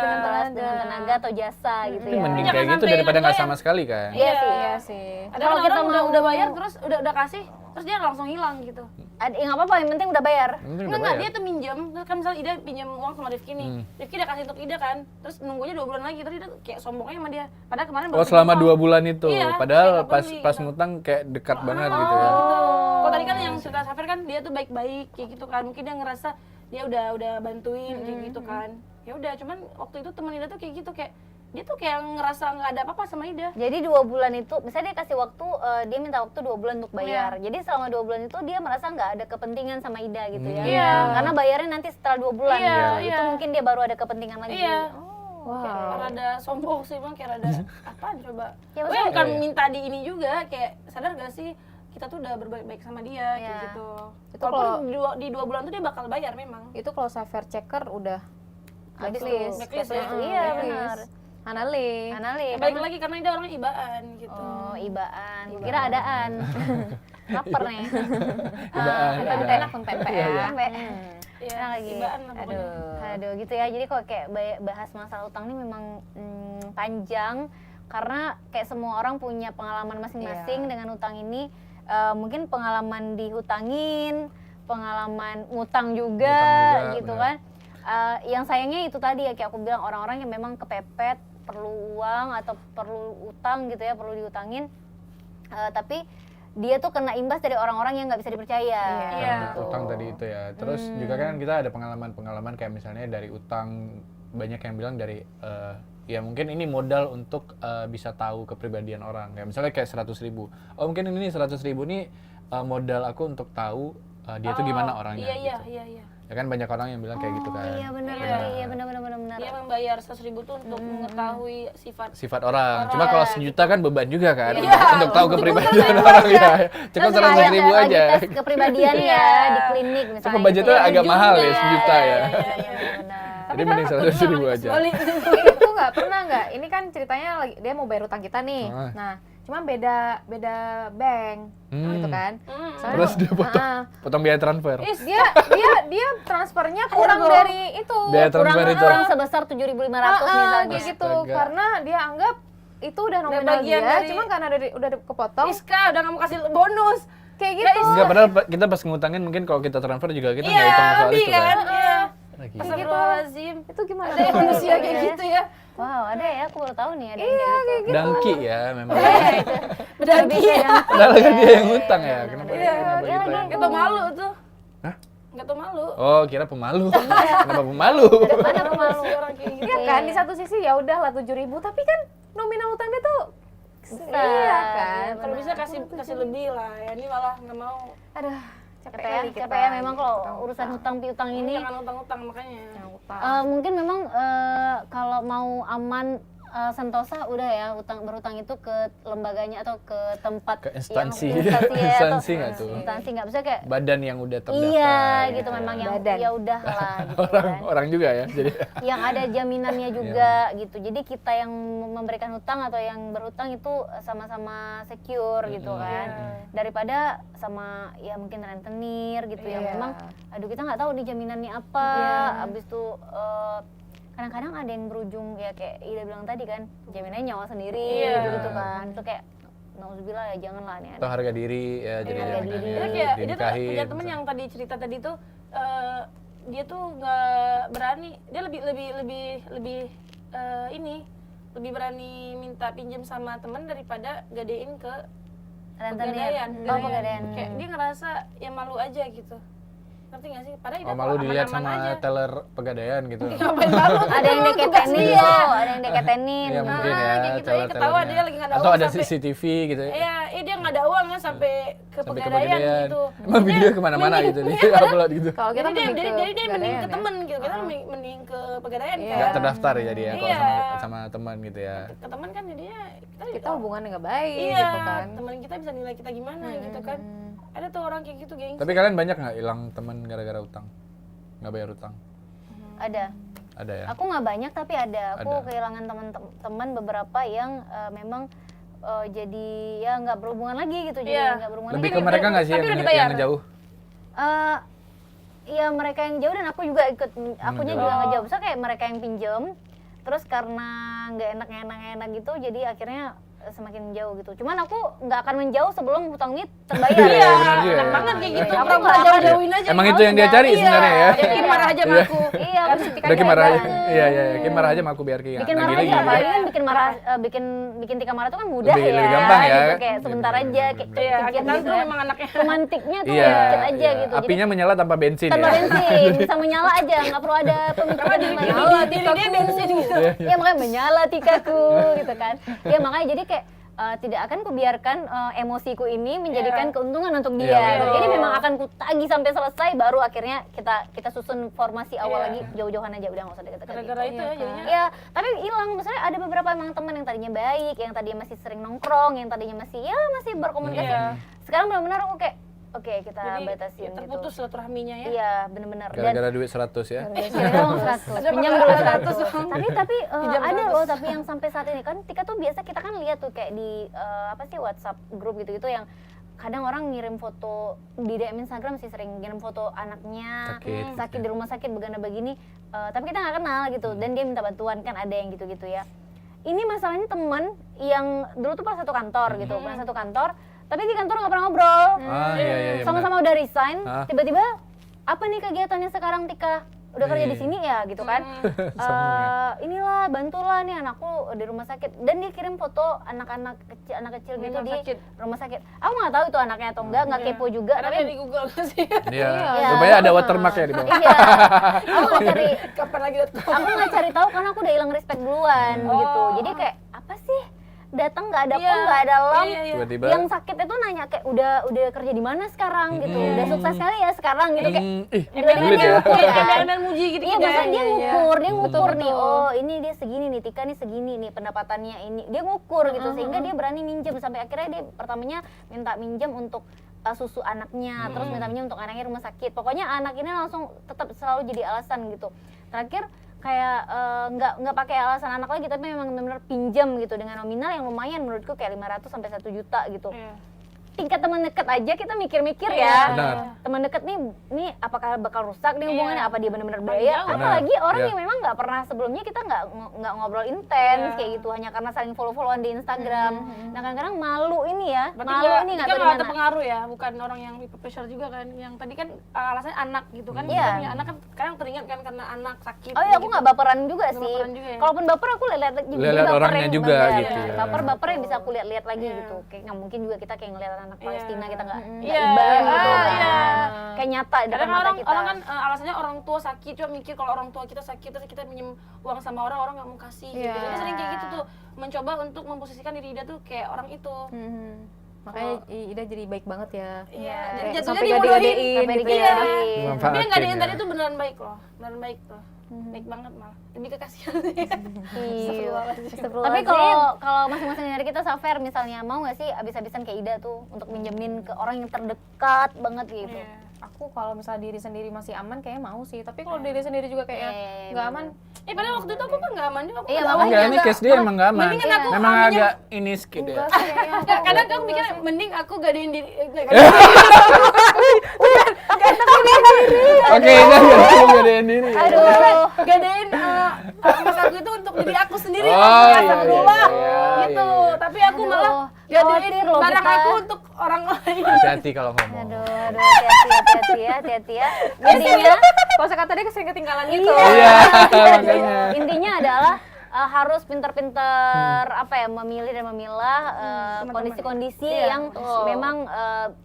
dengan tenaga atau jasa gitu Tapi ya. mending Jangan kayak gitu sampai daripada nggak yang sama sekali kan. Iya sih. Iya sih. Ada Kalau kan kita orang mau- udah bayar terus udah kasih terus dia langsung hilang gitu. Ya nggak apa-apa, yang penting udah bayar. Mungkin udah Enggak, bayar. dia tuh minjem, terus kan misalnya Ida pinjam uang sama Rifki nih. Rifki udah kasih untuk Ida kan, terus nunggunya 2 bulan lagi, terus Ida kayak sombongnya sama dia. Padahal kemarin Oh selama 2 bulan itu, Iya, padahal kayak pas beli, pas gitu. ngutang kayak dekat banget gitu ya. Kalau tadi kan yang cerita Safir kan dia tuh baik-baik kayak gitu kan, mungkin dia ngerasa dia udah bantuin kayak gitu kan. Ya udah, cuman waktu itu teman Ida tuh kayak gitu, kayak dia tuh kayak ngerasa nggak ada apa-apa sama Ida. Jadi 2 bulan itu, misalnya dia kasih waktu, dia minta waktu 2 bulan untuk bayar. Jadi selama 2 bulan itu dia merasa nggak ada kepentingan sama Ida gitu ya. Iya. Karena bayarnya nanti setelah 2 bulan. Iya, Gitu. iya. Itu mungkin dia baru ada kepentingan lagi. Iya. Wow. Kayak rada sombong sih bang, kayak rada apaan coba. Ya, Gue maksudnya- bukan Iya. minta di ini juga, kayak sadar gak sih kita tuh udah berbaik-baik sama dia Iya. kayak gitu. Itu Walaupun di 2 bulan tuh dia bakal bayar memang. Itu kalau Safir checker udah Habis blacklist. tuh. Blacklist ya? Iya Blacklist. benar. Anali. Anali. Baik lagi karena dia orangnya ibaan gitu. Oh, ibaan. Kira adaan. Lapar nih. Ibaan, Tempe ada. enak pun tempe ya. Sampai. Iya, Enak lagi. ibaan lah pokoknya. Aduh gitu ya. Jadi kok kayak bahas masalah utang ini memang panjang karena kayak semua orang punya pengalaman masing-masing dengan utang ini. Mungkin pengalaman dihutangin, pengalaman ngutang juga, Ngutang juga, gitu benar. kan. Yang sayangnya itu tadi ya, kayak aku bilang, orang-orang yang memang kepepet perlu uang atau perlu utang gitu ya, perlu diutangin, tapi dia tuh kena imbas dari orang-orang yang nggak bisa dipercaya. Iya. gitu. Utang tadi itu ya. Terus juga kan kita ada pengalaman-pengalaman kayak misalnya dari utang, banyak yang bilang dari ya mungkin ini modal untuk bisa tahu kepribadian orang. Ya misalnya kayak 100.000. Oh mungkin ini 100.000 nih modal aku untuk tahu dia tuh gimana orangnya Iya, gitu. iya. Ya kan banyak orang yang bilang kayak gitu kan. Iya benar, iya benar. Dia membayar 100.000 tuh untuk mengetahui Sifat orang. Cuma kalau sejuta kan beban juga kan Iya, untuk tahu kepribadian orang ya. Cukup Terus 100.000 kayak, aja. tes kepribadian ya di klinik misalnya. Cuma budgetnya gitu. agak mahal ya, sejuta ya. Iya, benar. Jadi mending 100.000 aja. Ini tuh pernah nggak? Ini kan ceritanya lagi dia mau bayar utang kita nih. Ah. Nah, cuma beda bank gitu kan. Soalnya- Terus dia potong biaya transfer. dia transfernya kurang dari itu. Biaya transfer itu. Kurang sebesar 7.500 misalnya. Kayak gitu. Astaga. Karena dia anggap itu udah nominal bagian dia, dari- cuma karena udah kepotong. Iska udah nggak mau kasih bonus. Kayak gitu. Enggak, padahal kita pas ngutangin mungkin kalau kita transfer juga kita nggak Iya, hitung soal lebih itu kan. kan. Iya. Lagi. Astagfirullahaladzim. Itu gimana? Ada yang manusia kayak Iya. gitu ya. Wow, ada ya, aku baru tahu nih ada yang kayak gitu. Dangki ya memang. Berarti ya. Padahal kan dia yang ngutang ya. Kenapa Iya, kenapa iya kita lagi. yang- Gak tau malu tuh. Hah? Gak tau malu. Oh, kira pemalu. Kenapa pemalu? Mana pemalu Orang kayak gitu. Iya kan, di satu sisi ya udahlah 7.000, tapi kan nominal utang dia tuh Besar. iya kan. Kalau bisa kasih lebih lah. Ya ini malah nggak mau. Aduh, capek Capek ya, kali kita. capek ya memang kalau urusan hutang piutang Ini ini. jangan utang-utang makanya. utang. Mungkin memang kalau mau aman sentosa udah ya berhutang itu ke lembaganya atau ke tempat Ke instansi. yang instansi ya, atau Instansi nggak tuh? instansi nggak bisa kayak Badan yang udah terdaftar. iya gitu memang yang Badan. ya udah lah gitu Orang kan. orang juga ya. Jadi Yang ada jaminannya juga gitu. Jadi kita yang memberikan hutang atau yang berhutang itu sama-sama secure gitu kan. Daripada sama ya mungkin rentenir gitu yang Iya. memang aduh kita nggak tahu nih jaminannya apa. Abis itu kadang-kadang ada yang berujung ya kayak Ida bilang tadi kan jaminannya nyawa sendiri gitu kan. Itu kayak nauzubillah ya janganlah nih. atau harga diri ya jadi Harga jaminannya diri. Dia kayak dia tuh dinikahin. punya temen yang tadi cerita tadi tuh dia tuh nggak berani. Dia lebih berani minta pinjam sama temen daripada gadein ke Rentenir. pegadaian. Oh, pegadaian. Kayak dia ngerasa ya malu aja gitu. Ngerti nggak sih? Padahal itu Oh, malu dilihat aman-aman sama aja. teller pegadaian gitu. Ngapain malu? Ada yang deketenin tuh, ada yang deketenin. Iya mungkin ya, kayak gitu aja teller-tellernya. ketawa dia lagi nggak ada Atau uang ada sampai- CCTV gitu ya. Iya, dia nggak ada uang kan sampai ke Sampai ke pegadaian pegadaian. gitu. Emang video kemana-mana gitu di upload gitu. Kalau kita Jadi dia mending jadi dia mending ke Pegadaian ya. temen gitu. Kita mending ke pegadaian kan. Nggak terdaftar ya jadi ya kalau Iya. sama teman gitu ya. Ke teman kan jadinya Kita hubungannya nggak baik iya, gitu kan. teman kita bisa nilai kita gimana gitu kan. Ada tuh orang kayak gitu, geng. Tapi kalian banyak nggak hilang teman gara-gara utang? Nggak bayar utang? Ada ya. Aku nggak banyak tapi ada. Aku Ada. kehilangan teman-teman beberapa yang memang jadi ya nggak berhubungan lagi gitu. Jadi Iya. nggak berhubungan Lebih lagi. ke mereka nggak sih Tapi yang udah dibayar. yang jauh? Iya mereka yang jauh dan aku juga ikut. Akunya jauh. juga ngejauh. Misalnya kayak mereka yang pinjem, terus karena nggak enak gitu, jadi akhirnya semakin jauh gitu. Cuman aku nggak akan menjauh sebelum hutangnya terbayar. Iya, benar juga enak ya. banget kayak gitu. Iya, Pura-pura aku nggak jauh-jauhin aja. Emang itu yang dia cari sebenarnya ya. Ya Kim marah aja sama aku. Iya, aku Udah Kim marah aja. Iya, Kim marah aja sama aku biar Kim bikin marah nagih aja, lagi. apalagi kan bikin marah, bikin Tika marah itu kan mudah Lebih- ya, lebih gampang ya. gitu, kayak sebentar aja, kayak Iya, dikit kita gitu tuh kan. memang anaknya. Romantiknya tuh Iya, dikit aja iya. gitu, Apinya menyala tanpa bensin tanpa ya. bensin, bisa menyala aja, nggak perlu ada pemikiran yang menyala Diri dia bensin gitu. ya makanya menyala tikaku gitu kan, ya makanya jadi kayak tidak akan kubiarkan emosiku ini menjadikan keuntungan untuk dia. Iya, betul. Jadi memang akan kutagi sampai selesai, baru akhirnya kita susun formasi awal Iya. lagi, jauh-jauhan aja, udah nggak usah deket-deket. Gara-gara itu ya jadinya. Ya, tapi hilang. Misalnya ada beberapa emang teman yang tadinya baik, yang tadinya masih sering nongkrong, yang tadinya masih berkomunikasi. Iya. Sekarang benar-benar aku kayak, oke kita Jadi batasin terputus gitu. silaturahminya ya. Iya, benar-benar. Dan Gara-gara duit 100 ya. pinjam 100. Ada Pinjam pakai dulu 100 100. Bang. Tapi Pinjam ada 100. loh, tapi yang sampai saat ini kan Tika tuh biasa kita kan lihat tuh kayak di apa sih WhatsApp grup gitu-gitu yang kadang orang ngirim foto di DM Instagram sih, sering ngirim foto anaknya Sakit. di rumah sakit begini, tapi kita nggak kenal gitu, dan dia minta bantuan, kan ada yang gitu-gitu ya. Ini masalahnya teman yang dulu tuh pernah satu kantor gitu, pernah satu kantor, tapi di kantor nggak pernah ngobrol. Iya. Sama-sama udah resign, Hah? tiba-tiba apa nih kegiatannya sekarang Tika? Udah kerja di sini ya gitu kan? Inilah bantulah nih anakku di rumah sakit, dan dia kirim foto anak kecil gitu Rumah di sakit. rumah sakit. Aku nggak tahu itu anaknya atau enggak kepo juga, Karena tapi dia di Google kan sih. Iya. Iya. Rupanya ada watermark ya di bawah. iya, aku nggak cari, Kapan lagi datang? aku nggak cari tahu karena aku udah hilang respect duluan gitu. Oh. Jadi kayak apa sih? Datang nggak ada Iya. phone, nggak ada lamp. Iya. Tiba-tiba. Yang sakit itu nanya kayak udah kerja di mana sekarang gitu, udah sukses sekali ya sekarang gitu kayak. Sulit ya. Dan muji gitu. Iya, maksudnya dia ngukur, Betul. nih, oh ini dia segini nih, Tika nih segini nih pendapatannya ini, dia ngukur gitu sehingga dia berani minjem, sampai akhirnya dia pertamanya minta minjem untuk susu anaknya, terus minta minjem untuk anaknya rumah sakit. Pokoknya anak ini langsung tetap selalu jadi alasan gitu. Terakhir kayak nggak pakai alasan anak lagi, tapi memang benar-benar pinjam gitu dengan nominal yang lumayan menurutku, kayak 500 sampai 1 juta gitu. Tingkat teman dekat aja kita mikir-mikir ya. Benar. Teman dekat nih apakah bakal rusak nih hubungannya, apa dia benar-benar Paling bayar, jauh. apalagi orang Iya. yang memang nggak pernah sebelumnya kita nggak ngobrol intens kayak gitu, hanya karena saling follow-followan di Instagram. Nah kadang-kadang malu ini ya, malu ini nggak tahu di ada mana. pengaruh ya, bukan orang yang people pressure juga kan. Yang tadi kan alasannya anak gitu kan. Iya. Kita punya anak kan kadang teringat kan karena anak sakit. Oh iya, aku nggak baperan juga Nggak sih. baperan juga ya? Kalaupun baper aku lihat Lihat orangnya juga gitu ya. Baper yang bisa aku lihat lagi Iya. gitu. Kayak nggak mungkin juga kita kayak ngeliat anak Iya. Palestina kita nggak Iya. iba gitu. Ah, kan. iya. Kayak nyata di depan Kadang mata orang kita. kan alasannya orang tua sakit, cuma mikir kalau orang tua kita sakit terus kita minjem uang sama orang nggak mau kasih gitu. Iya. Dia sering kayak gitu tuh, mencoba untuk memposisikan diri Ida tuh kayak orang itu. Makanya Ida jadi baik banget ya. Iya. Kayak Jadi jatuhnya sampai dibodohin. gade-gadein Sampai gitu ya. digadein. Dimanfaatin Dia nggak ada yang ya. tadi tuh beneran baik loh, beneran baik tuh. Baik banget malah. Lebih ke kasihan sih. Iya. Astagfirullahaladzim. Tapi kalau masing-masing dari kita Safer misalnya, mau nggak sih abis-abisan kayak Ida tuh untuk minjemin ke orang yang terdekat banget gitu? Iya. Aku kalau misalnya diri sendiri masih aman kayaknya mau sih. Tapi kalau diri sendiri juga kayaknya Iya, nggak aman. Padahal waktu itu aku kan nggak aman juga. Aku Iya, nggak makanya aman. Enggak, ini case dia emang gak aman. Mendingan aku Memang minjem- agak ini skid ya. Enggak sih kayaknya. Nggak, kadang aku mikirnya mending aku gadein diri. Oke, jangan gadein diri. Aduh. Gadein mas aku itu untuk diri aku sendiri. Oh, Astagfirullah. iya, gitu. iya. Tapi aku malah gadein khawatir loh barang kita. aku untuk orang lain. Hati-hati kalau ngomong. Aduh, hati-hati ya. Intinya, Kosa kata dia sering ketinggalan gitu. Iya, makanya. intinya adalah harus pinter-pinter memilih dan memilah kondisi-kondisi yang memang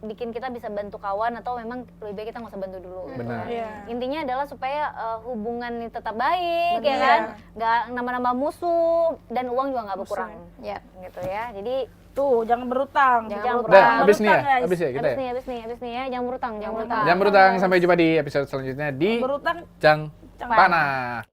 bikin kita bisa bantu kawan, atau memang lebih baik kita nggak usah bantu dulu. Benar. Iya. Intinya adalah supaya hubungan ini tetap baik, ya kan, nggak nambah-nambah musuh, dan uang juga nggak berkurang. Ya. Gitu ya. Jadi Tuh, jangan berutang. Jangan Udah, berutang. habis nih ya? guys. Habis ya kita ya? habis nih ya, jangan berutang. Jangan berutang, sampai jumpa di episode selanjutnya di Berutang Jang Jang Panah.